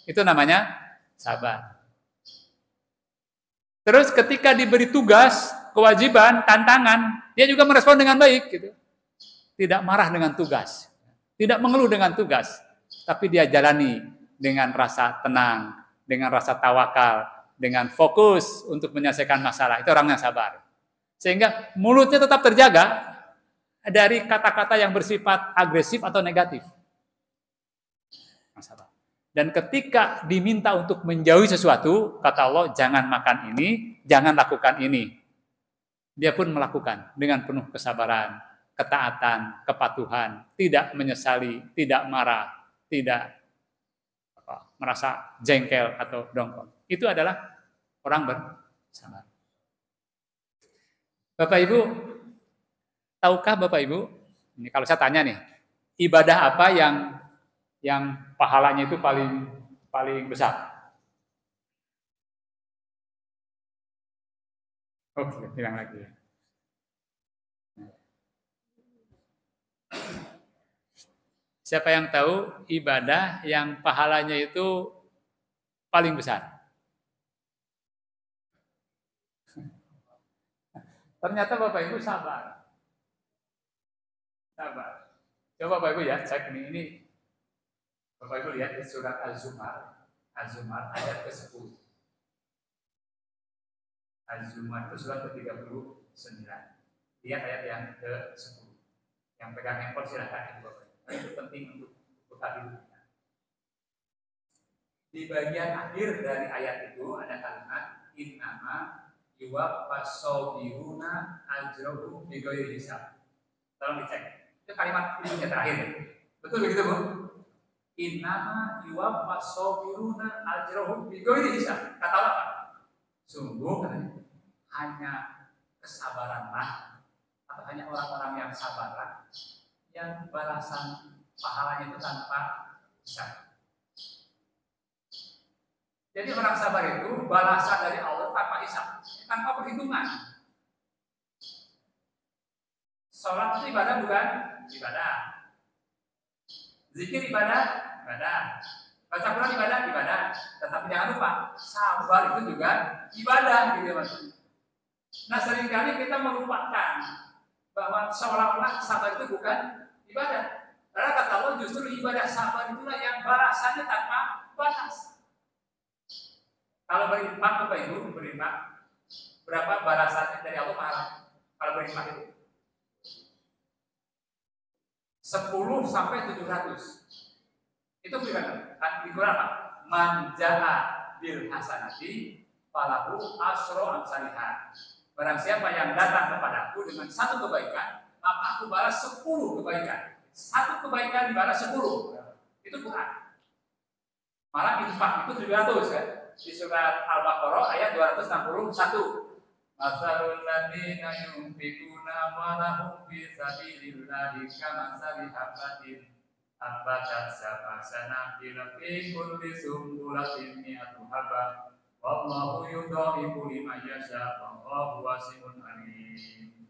Itu namanya sabar. Terus ketika diberi tugas, kewajiban, tantangan, dia juga merespon dengan baik gitu. Tidak marah dengan tugas, tidak mengeluh dengan tugas, tapi dia jalani dengan rasa tenang, dengan rasa tawakal, dengan fokus untuk menyelesaikan masalah. Itu orang yang sabar. Sehingga mulutnya tetap terjaga dari kata-kata yang bersifat agresif atau negatif. Dan ketika diminta untuk menjauhi sesuatu, kata Allah, jangan makan ini, jangan lakukan ini. Dia pun melakukan dengan penuh kesabaran, ketaatan, kepatuhan, tidak menyesali, tidak marah, tidak merasa jengkel atau dongkol. Itu adalah orang bersabar. Bapak Ibu, tahukah Bapak Ibu, ini kalau saya tanya nih, ibadah apa yang pahalanya itu paling besar? Oke, bilang lagi ya. Siapa yang tahu ibadah yang pahalanya itu paling besar? Ternyata Bapak Ibu sabar. Sabar. Coba Bapak Ibu ya, cek ini Bapak Ibu lihat di surat Az-Zumar ayat ke-10. Az-Zumar itu surat ke-39. Lihat ayat yang ke-10. Yang pegang handphone silakan itu Bapak Ibu. Itu penting untuk bekal diri. Di bagian akhir dari ayat itu ada kalimat innama yuwaffas-shobiruna ajrahum bighairi hisab. Tolong dicek. Itu kalimat yang terakhir. Betul begitu, Bu? Innama yuwaffas-shobiruna ajrahum bighairi hisab. Kata apa? Sungguh hanya kesabaranlah atau hanya orang-orang yang sabarlah yang balasan pahalanya itu tanpa hisab. Jadi orang sabar itu balasan dari Allah tanpa hisab, tanpa perhitungan. Sholat itu ibadah bukan? Ibadah. Zikir ibadah? Ibadah. Baca Quran ibadah? Tetapi jangan lupa, sabar itu juga ibadah, gitu Mas. Nah, seringkali kita melupakan bahwa seolah-olah sabar itu bukan ibadah. Karena kata Allah justru ibadah sabar itulah yang balasannya tanpa batas. Kalau berinfak, Bapak Ibu, berinfak, berapa balasannya dari Allah pahala? Kalau berinfak itu 10 sampai 700. Itu bagaimana? Di Quran apa? Man jaa bil hasanati falahu asyru amsalihha. Barang siapa yang datang kepadaku dengan satu kebaikan, maka aku balas 10 kebaikan. Satu kebaikan dibalas 10. Itu Quran. Malah infak itu 700 kan? Di surat Al-Baqarah ayat 261. Masalul ladzina yunfiquna amwalahum fi sabilillahi kamatsali habatin ambatat sab'a sanabil fi kulli sumbulatin mi'atu habah wallahu yudha'ifu liman yasha wallahu wasi'un alim.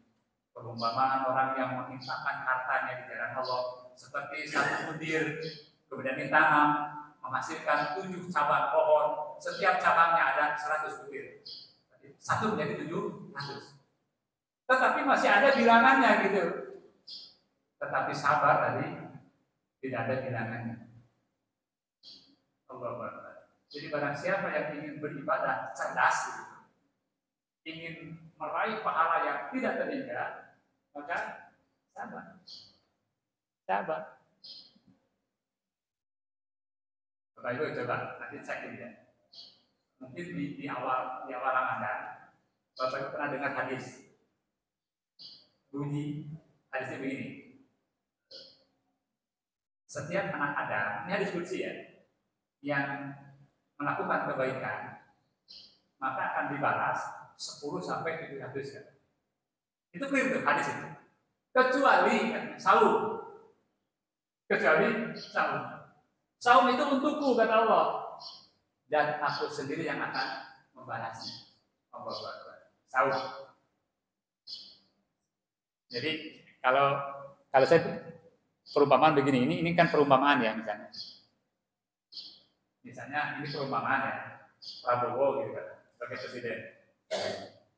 Perumpamaan orang yang menginfakkan hartanya di jalan Allah seperti satu butir kemudian ditanam menghasilkan 7 cabang pohon, setiap cabangnya ada 100 butir. Satu menjadi 700. Tetapi masih ada bilangannya gitu. Tetapi sabar tadi tidak ada bilangannya. Allah Akbar. Jadi barang siapa yang ingin beribadah cerdas, ingin meraih pahala yang tidak terhingga, maka sabar. Sabar. Bapak Ibu coba nanti cek ini ya. Mungkin di awal Ramadan, Bapak Ibu pernah dengar hadis. Bunyi hadisnya begini. Setiap anak Adam, ini hadis qudsi ya, yang melakukan kebaikan, maka akan dibalas 10 sampai 700 kan. Itu clear tuh hadis itu. Kecuali saum. Kecuali saum. Saum itu untukku kata Allah, dan aku sendiri yang akan membalasnya. Allah saum. Jadi kalau saya perumpamaan begini, ini kan perumpamaan ya misalnya. Misalnya ini perumpamaan ya Prabowo gitu kan sebagai presiden.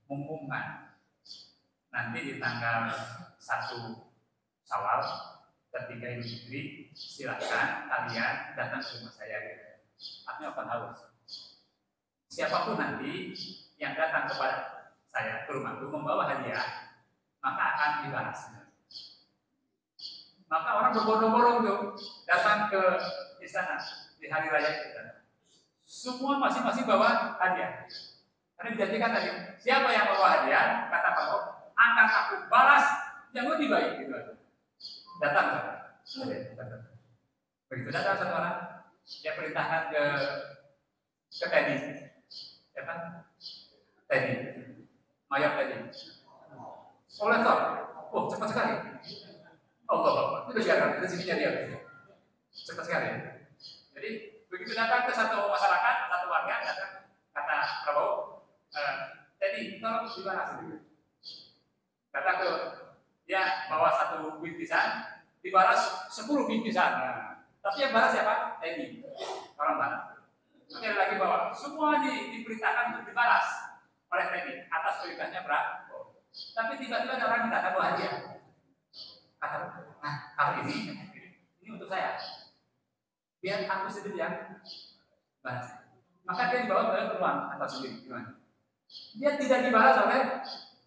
mengumumkan nanti di tanggal 1 Syawal ketika Idul Fitri, silakan kalian datang ke rumah saya. Artinya open house. Siapapun nanti yang datang kepada saya ke rumahku membawa hadiah, maka akan dibalas. Maka orang berbondong-bondong tuh datang ke istana di hari raya kita. Semua masing-masing bawa hadiah. Karena dijanjikan tadi, siapa yang bawa hadiah, kata Pak Bob, akan aku balas yang lebih baik gitu aja. Datang. Begitu datang satu orang, dia perintahkan ke Teddy. Siapa? Teddy. Mayor Teddy. Oleh Tor. Oh, cepat sekali. Oh, Bapak. Itu siapa? Itu sininya dia. Cepat sekali. Jadi, begitu datang ke satu masyarakat, satu warga, datang, kata Prabowo, Teddy, tolong dibalas. Datang ke dia bawa satu bingkisan, dibalas 10 bingkisan. Tapi yang balas siapa? Teddy. Orang balas. Sekali lagi bawa. Semua diperintahkan untuk dibalas oleh Teddy atas perintahnya Prabowo. Tapi tiba-tiba ada orang minta tahu hadiah. Kata, nah kalau ini untuk saya. Biar aku sendiri yang balas. Maka dia dibawa ke ruang atau sendiri. Gimana? Dia tidak dibalas oleh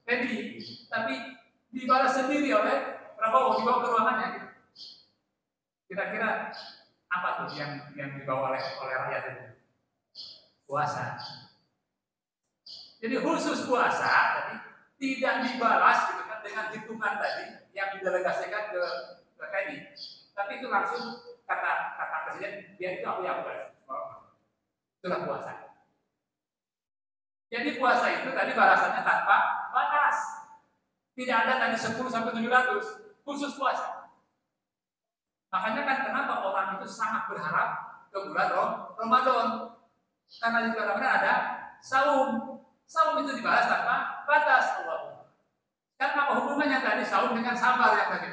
Teddy, tapi dibalas sendiri oleh Prabowo, dibawa ke ruangannya. Kira-kira apa tuh yang dibawa oleh rakyat itu? Puasa. Jadi khusus puasa, jadi tidak dibalas gitu kan, dengan hitungan tadi yang didelegasikan ke Teddy. Tapi itu langsung kata presiden, biar itu aku yang balas. Itulah puasa. Jadi puasa itu tadi balasannya tanpa batas. Tidak ada tadi 10 sampai 700 khusus puasa. Makanya kan kenapa orang itu sangat berharap ke bulan Ramadan? Karena di bulan Ramadan ada saum. Saum itu dibalas tanpa batas Allah. Kan apa hubungannya tadi saum dengan sabar yang tadi?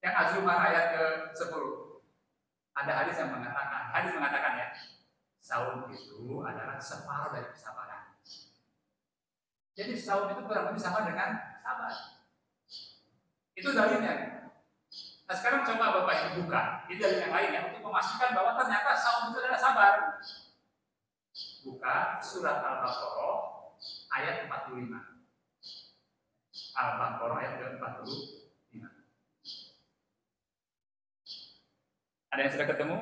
Yang Az-Zumar ayat ke-10. Ada hadis yang mengatakan ya, saum itu adalah separuh dari kesabaran. Jadi saum itu kurang lebih sama dengan sabar. Itu dalilnya. Nah sekarang coba Bapak Ibu buka, ini dalil yang lain ya, untuk memastikan bahwa ternyata saum itu adalah sabar. Buka surat Al-Baqarah ayat 45. Al-Baqarah ayat ke-45. Ada yang sudah ketemu?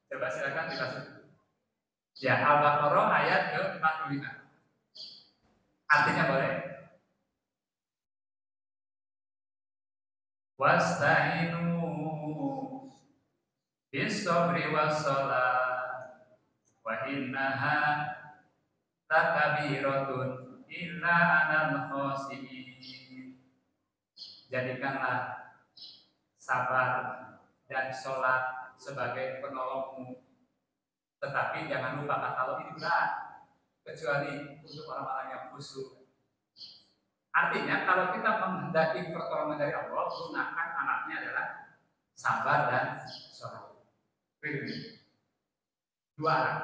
Coba silakan dibaca. Ya, Al-Baqarah ayat ke-45. Artinya boleh. Wasta'inu bis-sabri was-shalah wa innaha lakabiratun illa 'alal khashiyin. Jadikanlah sabar dan sholat sebagai penolongmu, tetapi jangan lupa kata Allah ini berat, kecuali untuk orang-orang yang khusyuk. Artinya kalau kita menghendaki pertolongan dari Allah, gunakan alatnya adalah sabar dan sholat. Dua alat.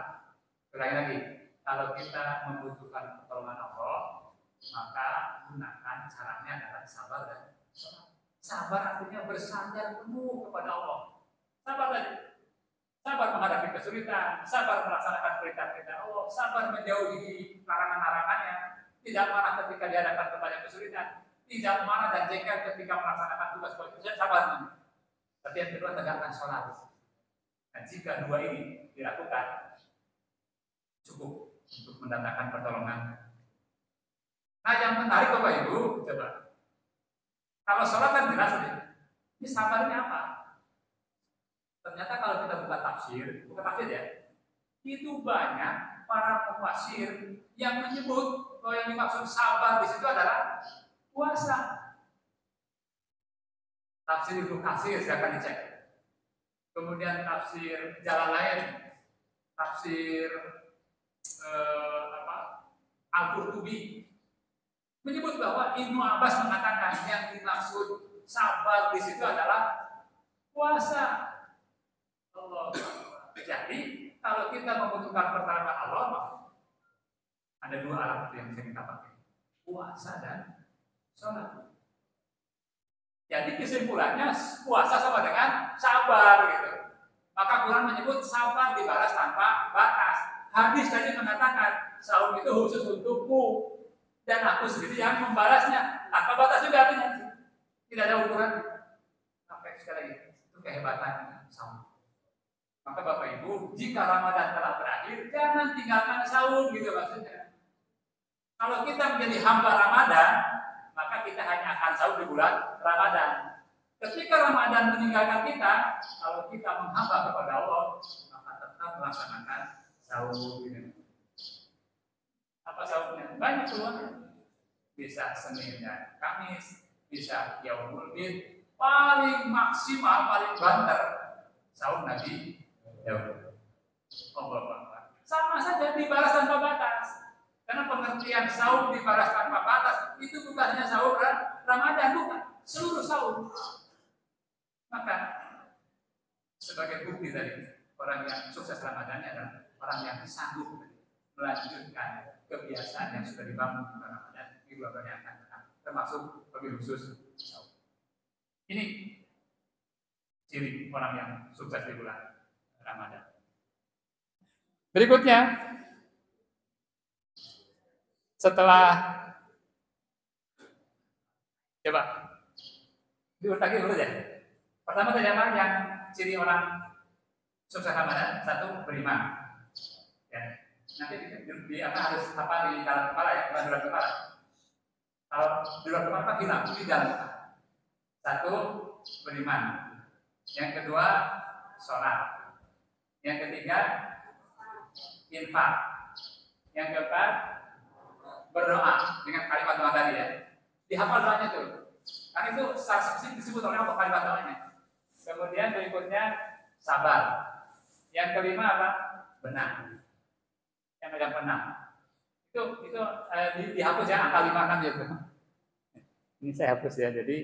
Lagi, kalau kita membutuhkan pertolongan Allah, maka gunakan caranya adalah sabar dan sholat. Sabar artinya bersandar penuh kepada Allah. Sabar tadi. Sabar menghadapi kesulitan, sabar melaksanakan perintah-perintah Allah, sabar menjauhi larangan-larangannya, tidak marah ketika dihadapkan kepada kesulitan, tidak marah dan jengkel ketika melaksanakan tugas-tugas, sabar. Tapi yang kedua, tegakkan sholat. Dan jika dua ini dilakukan, cukup untuk mendatangkan pertolongan. Nah, yang menarik Bapak Ibu, coba. Kalau sholat kan jelas nih. Ini sabarnya apa? Ternyata kalau kita buka tafsir ya, itu banyak para pemfasir yang menyebut bahwa yang dimaksud sabar di situ adalah puasa. Tafsir Ibnu Katsir silakan dicek. Kemudian tafsir Jalalain, tafsir Al-Qurtubi menyebut bahwa Ibnu Abbas mengatakan yang dimaksud sabar di situ adalah puasa. Allah. Jadi Kalau kita membutuhkan pertolongan Allah, ada dua alat yang bisa kita pakai, puasa dan sholat. Jadi kesimpulannya puasa sama dengan sabar gitu. Maka Quran menyebut sabar dibalas tanpa batas. Hadis tadi mengatakan saum itu khusus untukku dan aku sendiri yang membalasnya tanpa batas juga artinya. Tidak ada ukuran. Sampai sekali lagi itu kehebatan saum. Maka Bapak Ibu, jika Ramadan telah berakhir, jangan tinggalkan saum gitu maksudnya. Kalau kita menjadi hamba Ramadan, maka kita hanya akan sahur di bulan Ramadan. Ketika Ramadan meninggalkan kita, kalau kita menghamba kepada Allah, maka tetap melaksanakan sahur. Apa sahurnya? Banyak keluarnya. Bisa Senin dan Kamis, bisa Yaumul Bid, paling maksimal, paling banter sahur Nabi Daud. Sama saja dibalas tanpa batas. Karena pengertian sahur dibalas tanpa batas itu bukan hanya sahur Ramadan, bukan seluruh sahur. Maka sebagai bukti dari orang yang sukses Ramadannya adalah orang yang sanggup melanjutkan kebiasaan yang sudah dibangun di Ramadan di bulan yang akan datang, termasuk lebih khusus sahur. Ini ciri orang yang sukses di bulan Ramadan. Berikutnya, setelah coba diulangi dulu ya. Pertama tadi apa yang ciri orang sukses Ramadan? Satu, beriman. Ya. Nanti di apa harus apa di dalam kepala ya, bukan di luar kepala. Kalau di luar kepala apa hilang di dalam kepala. Satu, beriman. Yang kedua, sholat. Yang ketiga, infak. Yang keempat, berdoa dengan kalimat doa tadi ya. Dihafal doanya tuh. Karena itu secara spesifik disebut oleh Allah kalimat doanya. Kemudian berikutnya sabar. Yang kelima apa? Benar. Yang megang benar. Itu dihapus ya angka 56 gitu. Ini saya hapus ya. Jadi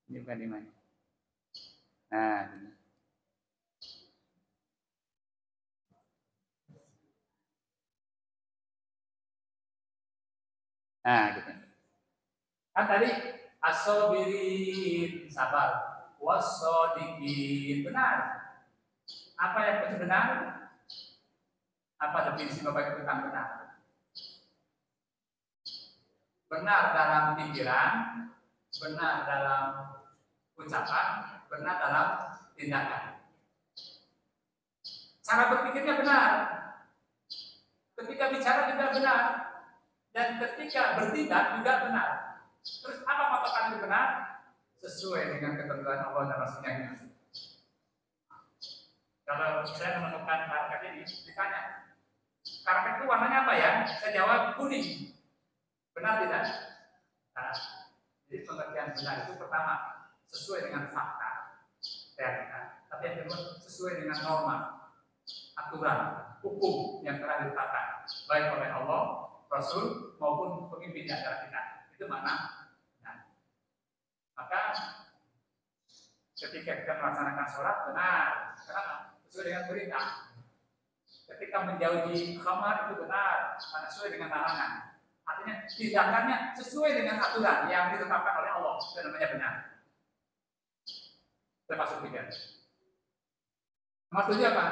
ini bukan 5. Nah, gitu. Kan tadi as-sabirin sabar, was-shodiqin benar. Apa yang itu benar? Apa definisi Bapak tentang benar? Benar dalam pikiran, benar dalam ucapan, benar dalam tindakan. Cara berpikirnya benar. Ketika bicara juga benar. Dan ketika bertindak juga benar. Terus apa patokan itu benar? Sesuai dengan ketentuan Allah dan Rasulnya. Kalau saya menemukan karpet ini, ditanya, karpet itu warnanya apa ya? Saya jawab kuning. Benar tidak? Nah, jadi pengertian benar itu pertama sesuai dengan fakta, realita. Tapi yang kedua sesuai dengan norma, aturan, hukum yang telah ditetapkan baik oleh Allah, Rasul maupun pemimpin di antara kita. Itu makna benar. Maka ketika kita melaksanakan sholat benar, kenapa? Sesuai dengan perintah. Ketika menjauhi khamar itu benar, karena sesuai dengan larangan. Artinya tindakannya sesuai dengan aturan yang ditetapkan oleh Allah. Itu namanya benar. Termasuk tiga. Nomor 7 apa?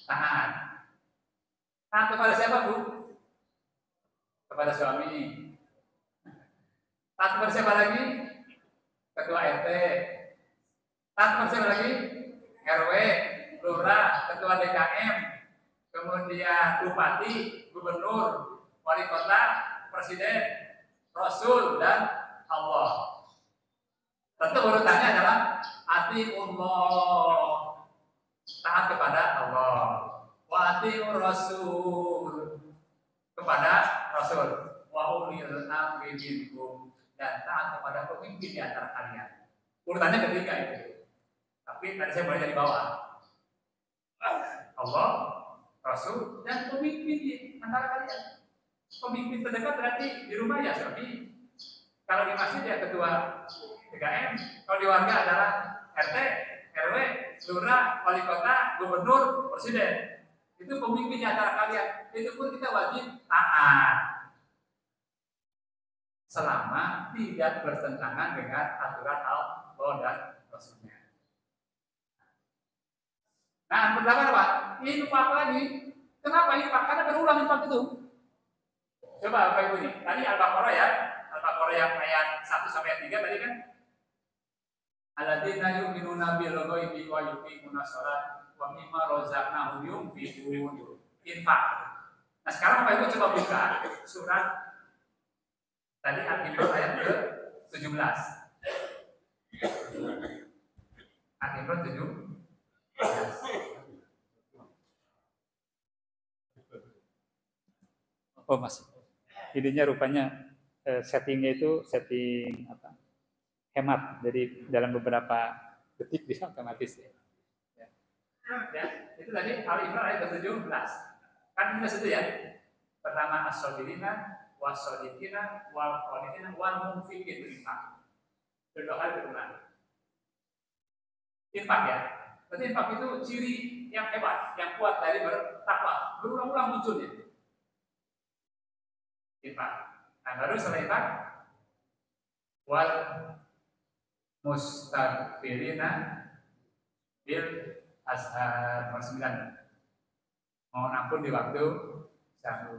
Taat. Taat kepada siapa, Bu? Kepada suami. Taat kepada siapa lagi? Ketua RT. Taat kepada siapa lagi? RW, lurah, ketua DKM, kemudian bupati, gubernur, wali kota, presiden, rasul, dan Allah. Tentu urutannya adalah atiullah, taat kepada Allah, wa atiur rasul, kepada rasul, wa ulil amri minkum, dan taat kepada pemimpin di antara kalian. Urutannya ketiga itu. Tapi tadi saya mulai dari bawah. Allah, Rasul, dan pemimpin di antara kalian. Pemimpin terdekat berarti di rumah ya suami. Kalau di masjid ya ketua DKM. Kalau di warga adalah RT, RW, lurah, wali kota, gubernur, presiden. itu pemimpin di antara kalian, itu pun kita wajib taat selama tidak bertentangan dengan aturan Allah dan Rasulnya. Nah, pertama apa? Infak lagi. Kenapa infak? Karena berulang infak itu. Coba Bapak Ibu ini. Tadi Al-Baqarah ya. Al-Baqarah yang ayat 1 sampai 3 tadi kan. Alladzina yu'minuna bil ghaibi wa yuqimuna shalat wa mimma razaqnahum yunfiqun. Infak. Nah, sekarang Bapak Ibu coba buka surat tadi Al-Imran ayat ke-17. Al-Imran 7. Oh masih. Idenya rupanya settingnya itu setting apa? Hemat. Jadi dalam beberapa detik bisa otomatis ya. Ya, itu tadi Al-Imran ayat ke-17. Kan kita situ ya. Pertama as-sabirina was-sadiqina wal qanitina wal munfiqin infak. Kedua kali berulang. Infak ya. Berarti infak itu ciri yang hebat, yang kuat dari bertakwa. Berulang-ulang munculnya. Infak. Nah, baru setelah infak wal mustaghfirina bil ashar nomor 9. Mohon ampun di waktu sahur.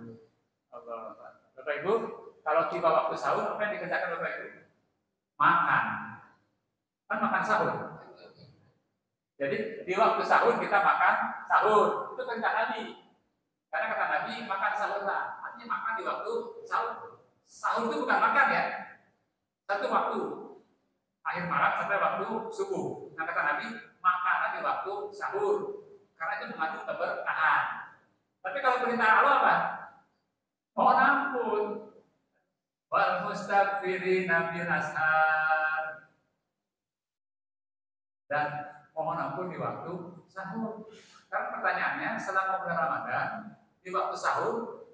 Allah. Bapak Ibu, kalau tiba waktu sahur apa yang dikerjakan Bapak Ibu? Makan. Kan makan sahur. Jadi di waktu sahur kita makan sahur. Itu perintah Nabi. Karena kata Nabi makan sahurlah. Artinya makan di waktu sahur. Sahur itu bukan makan ya. Satu waktu. Akhir malam sampai waktu subuh. Nah kata Nabi makanlah di waktu sahur. Karena itu mengandung keberkahan. Tapi kalau perintah Allah apa? Mohon ampun. Wal mustaghfirina bil ashar. Dan mohon ampun di waktu sahur. Karena pertanyaannya selama bulan Ramadan di waktu sahur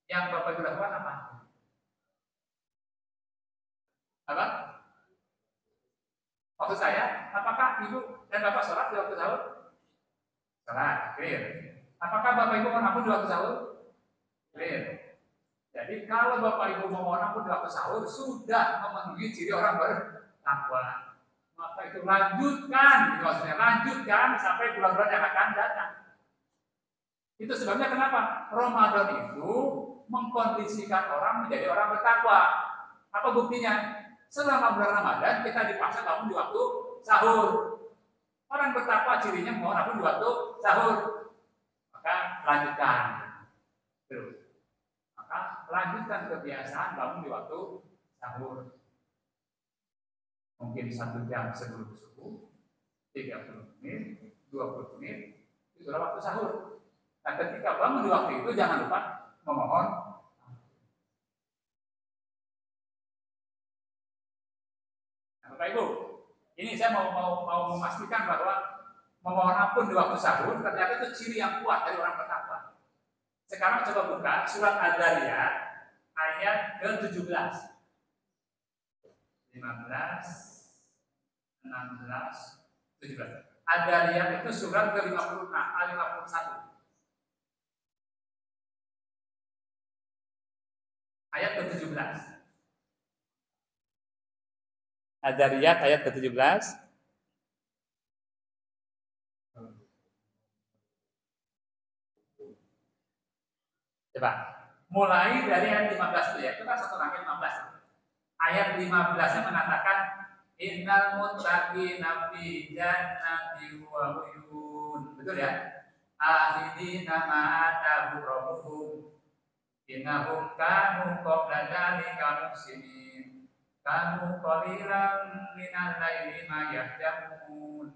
yang Bapak Ibu lakukan apa? Apa? Maksud saya, apakah Ibu dan Bapak sholat di waktu sahur? Sholat, clear. Apakah Bapak Ibu mohon ampun di waktu sahur? Clear. Jadi kalau Bapak Ibu mohon ampun di waktu sahur sudah memenuhi ciri orang bertakwa. Maka itu lanjutkan, itu maksudnya lanjutkan sampai bulan-bulan yang akan datang. Itu sebabnya kenapa Ramadan itu mengkondisikan orang menjadi orang bertakwa. Apa buktinya? Selama bulan Ramadan kita dipaksa bangun di waktu sahur. Orang bertakwa cirinya mohon ampun di waktu sahur. Maka lanjutkan. Terus. Maka lanjutkan kebiasaan bangun di waktu sahur. Mungkin 1 jam sebelum subuh, 30 menit, 20 menit, itulah waktu sahur. Nah ketika bangun di waktu itu jangan lupa memohon. Nah, Bapak Ibu, ini saya mau memastikan bahwa memohon ampun di waktu sahur ternyata itu ciri yang kuat dari orang bertakwa. Sekarang coba buka surat Al-Zariyat ayat ke-17. 15, 16, 17. Ad-Dariyat itu surat ke-56, 51. Ayat ke-17. Ad-Dariyat ayat ke-17. Coba. Mulai dari ayat 15 itu ya. Itu kan satu rangkaian 15. Ayat 15-nya mengatakan innal muttaqina fi jannatin wa uyun. Betul ya? Akhidina ma atahu rabbuhum innahum kanu qabla dzalika muhsinin. Kanu qalilan minal laili ma yahjamun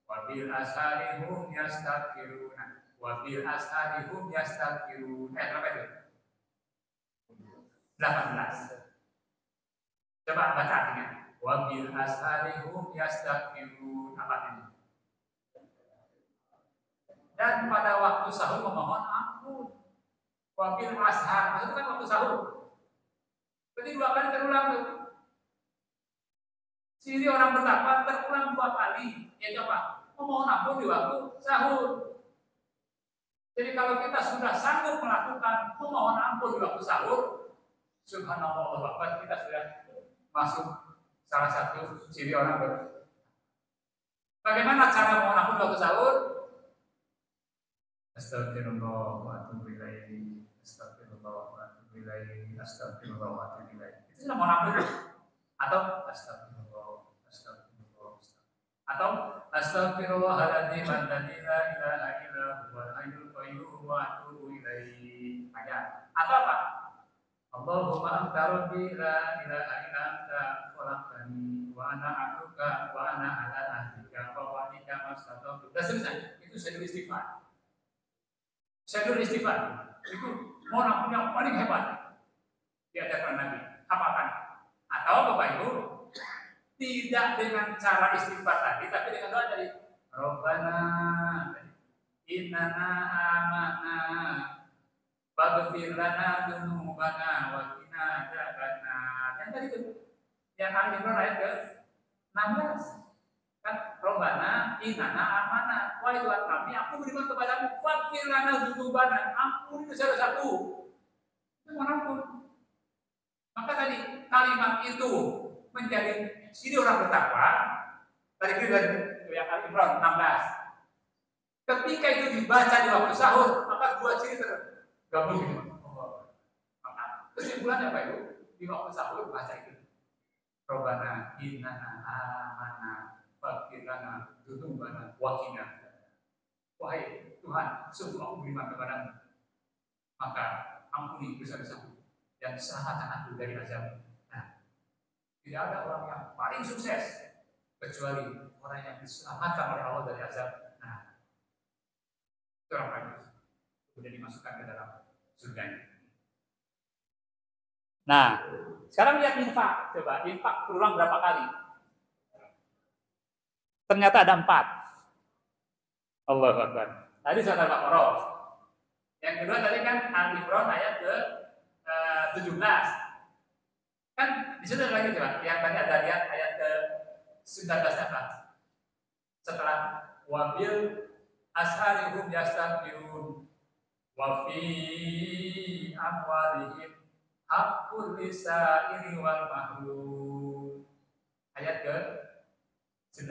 wa bil ashari hum yastaghfiruna wa bil ashari hum yastaghfirun. Berapa itu? 18. Coba baca artinya. Wa bil ashari hum yastaghfirun. Apa ini? Dan pada waktu sahur memohon ampun. Wa bil ashar, itu kan waktu sahur. Berarti 2 kali terulang tuh. Ciri orang bertakwa terulang 2 kali. Ya coba, memohon ampun di waktu sahur. Jadi kalau kita sudah sanggup melakukan memohon ampun di waktu sahur, subhanallah Akbar, kita sudah masuk salah satu ciri orang Bagaimana cara mohon ampun di waktu sahur? Astagfirullah wa atubu ilaihi. Astagfirullah wa atubu ilaihi. Astagfirullah wa atubu ilaihi. Itu sudah mohon ampun. Atau astagfirullah, astagfirullah, atau astagfirullahaladzim alladzi la ilaha illa huwal hayyul qayyum wa atubu ilaihi. Atau apa? Allahumma anta rabbi la ilaha illa anta khalaqtani wa ana 'abduka wa ana 'ala ahdika wa wa'dika mastata'tu. Dan seterusnya. Itu syahidul istighfar. Syahidul istighfar itu mohon ampun yang paling hebat di hadapan Nabi. Apakah? Atau Bapak Ibu tidak dengan cara istighfar tadi, tapi dengan doa dari Rabbana innana amanna waghfir lana dzunubana wa qina adzabannar. Yang tadi itu yang Ali Imran ayat ke-16. Kan Rabbana innana amanna, wahai Tuhan kami, aku beriman kepadamu, waghfir lana dzunubana, ampuni dosa-dosaku. Itu ampun. Maka tadi kalimat itu menjadi ciri orang bertakwa. Tadi kita yang Ali Imran 16. Ketika itu dibaca di waktu sahur, maka dua ciri tergabung. Maka kesimpulannya apa itu? Di waktu sahur baca itu. Rabbana innana amanna faghfir lana dzunubana wa qina. Wahai Tuhan, sungguh aku beriman kepadamu, maka ampuni dosa-dosaku dan selamatkan aku dari azab. Nah, tidak ada orang yang paling sukses kecuali orang yang diselamatkan oleh Allah dari azab. Nah, itu orang bagus. Kemudian dimasukkan ke dalam surga. Nah, sekarang lihat infak. Coba infak berulang berapa kali? Ternyata ada 4. Allahu Akbar. Tadi surat Al-Baqarah. Yang kedua tadi kan Al-Imran ayat ke-17. Kan di situ lagi coba. Yang tadi ada lihat ayat ke-19 apa? Setelah wabil asharihum yastaghfirun wa fi amwalihim haqqul lisaili wal mahrum. Ayat ke-19.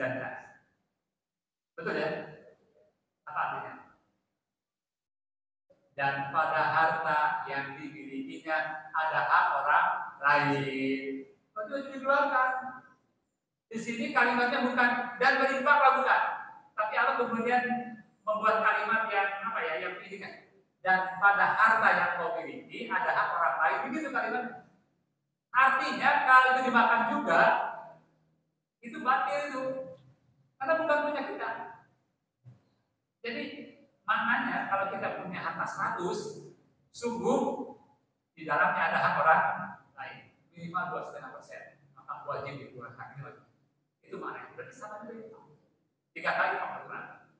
Betul ya? Apa artinya? Dan pada harta yang dimilikinya ada hak orang lain. Itu dikeluarkan. Di sini kalimatnya bukan dan berinfaklah bukan, tapi Allah kemudian membuat kalimat yang apa ya? Yang ini kan. Dan pada harta yang kau miliki ada hak orang lain. Begitu kalimatnya. Artinya kalau itu dimakan juga itu batil itu, karena bukan punya kita. Jadi maknanya kalau kita punya harta 100, sungguh di dalamnya ada hak orang lain minimal 2,5%, maka wajib dikeluarkan. Itu maknanya berarti sama juga itu 3 kali pengaturan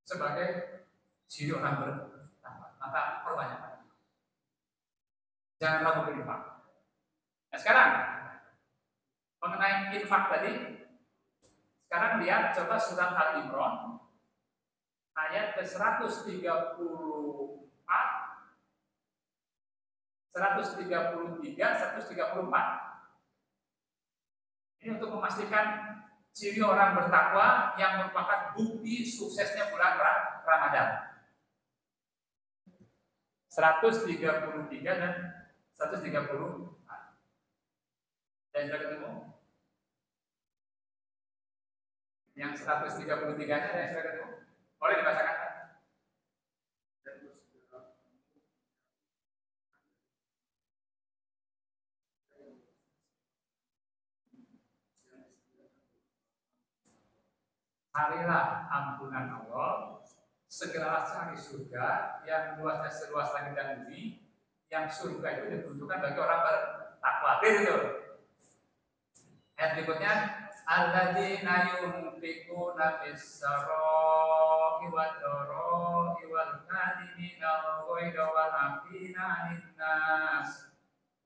sebagai ciri orang bertakwa. Maka perbanyak, jangan ragu berinfak. Nah sekarang mengenai infak tadi, sekarang lihat coba surat Al-Imran ayat ke-134, 133, 134. Ini untuk memastikan ciri orang bertakwa yang merupakan bukti suksesnya bulan Ramadan. 133 dan 134. Dan sudah ketemu? Yang 133-nya dan sudah ketemu? Boleh dibacakan? Carilah ampunan Allah, segeralah cari surga yang luasnya seluas langit dan bumi, yang surga itu diperuntukkan bagi orang bertakwa. Itu. Ayat berikutnya, alladzina yunfiquna fis-sarra'i wad-dharra'i wal kadhimina al-ghayza wal 'afina 'anil nas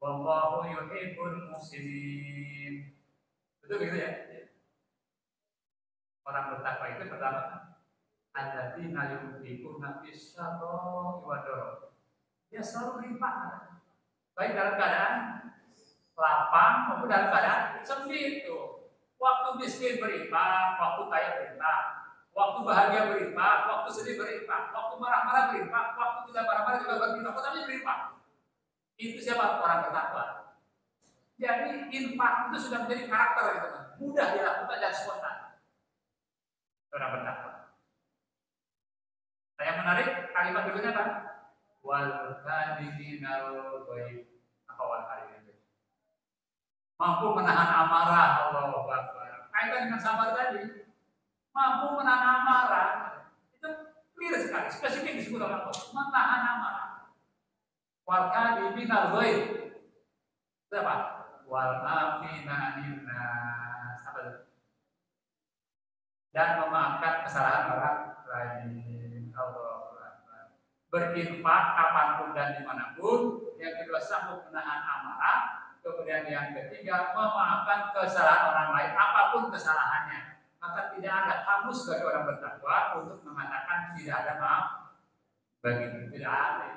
wallahu yuhibbul muhsinin. Betul gitu ya? Orang bertakwa itu pertama alladzina yunfiquna fis sarra'i wad dharra. Dia selalu berlimpah, baik dalam keadaan lapang maupun dalam keadaan sempit tuh. Waktu miskin berlimpah, waktu kaya berlimpah, waktu bahagia berlimpah, waktu sedih berlimpah, waktu marah-marah berlimpah, waktu tidak marah-marah juga berlimpah, tapi berlimpah. Itu siapa? Orang bertakwa. Jadi infak itu sudah menjadi karakter gitu, mudah dilakukan dan spontan. Orang bertakwa. Nah, yang menarik kalimat berikutnya kan, wal kadhiminal ghaib. Apa wal kadhimin? Mampu menahan amarah, Allahu Akbar. Kaitan dengan sabar tadi, mampu menahan amarah. Itu clear sekali, spesifik disebut oleh Allah, menahan amarah. Wal kadhiminal ghaib. Itu apa? Wal afina 'anil nas. Apa itu? Dan memaafkan kesalahan orang lain. Allahu Akbar. Berinfak kapanpun dan dimanapun. Yang kedua, sanggup menahan amarah. Kemudian yang ketiga, memaafkan kesalahan orang lain apapun kesalahannya. Maka tidak ada kamus bagi orang bertakwa untuk mengatakan tidak ada maaf bagi tidak ada.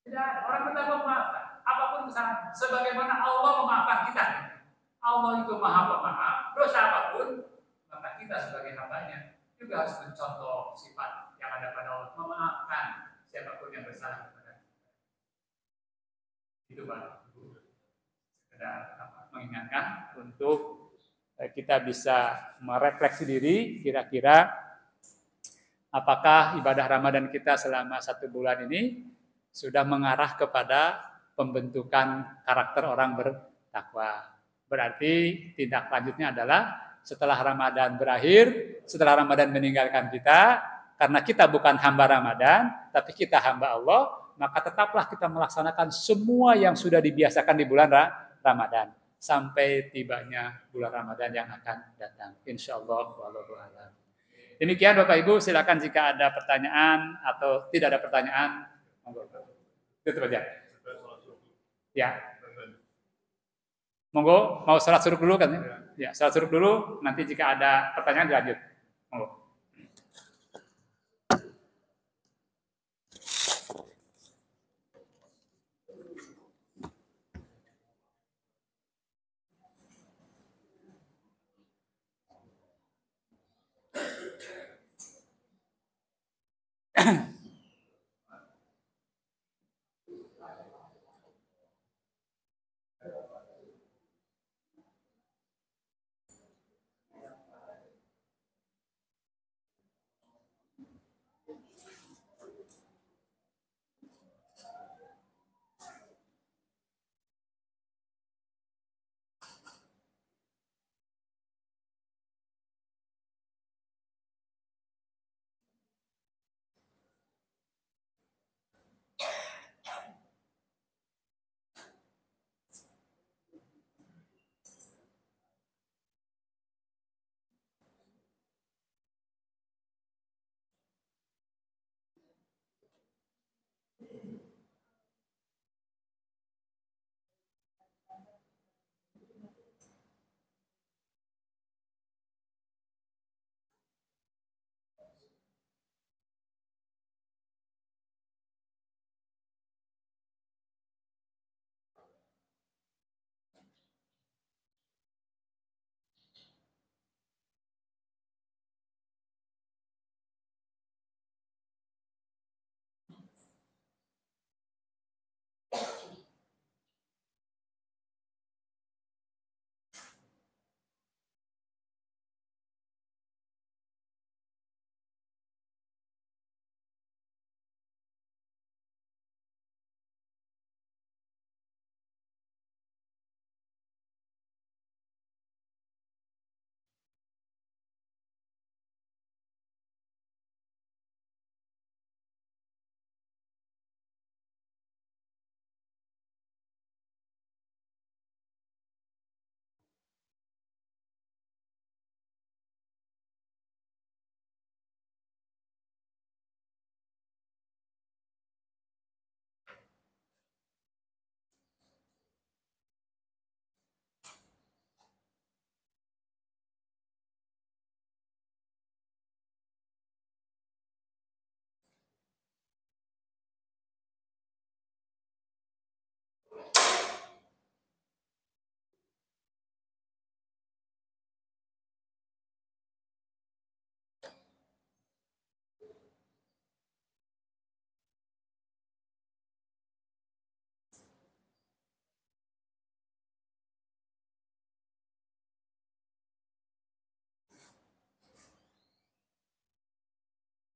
Tidak ada. Orang bertakwa memaafkan apapun kesalahan. Sebagaimana Allah memaafkan kita. Allah itu Maha Pemaaf. Dosa apapun, maka kita sebagai hambanya juga harus mencontoh sifat yang ada pada Allah, memaafkan siapapun yang bersalah kepada kita. Itu Pak Ibu, sekedar mengingatkan untuk kita bisa merefleksi diri, kira-kira apakah ibadah Ramadan kita selama 1 bulan ini sudah mengarah kepada pembentukan karakter orang bertakwa. Berarti tindak lanjutnya adalah setelah Ramadan berakhir, setelah Ramadan meninggalkan kita, karena kita bukan hamba Ramadan, tapi kita hamba Allah, maka tetaplah kita melaksanakan semua yang sudah dibiasakan di bulan Ramadan sampai tibanya bulan Ramadan yang akan datang. Insyaallah wallahu a'lam. Demikian Bapak Ibu, silakan jika ada pertanyaan atau tidak ada pertanyaan, monggo. Tutup aja. Ya. Monggo, mau salat suruh dulu kan? Ya, salat suruh dulu, nanti jika ada pertanyaan dilanjut. Monggo.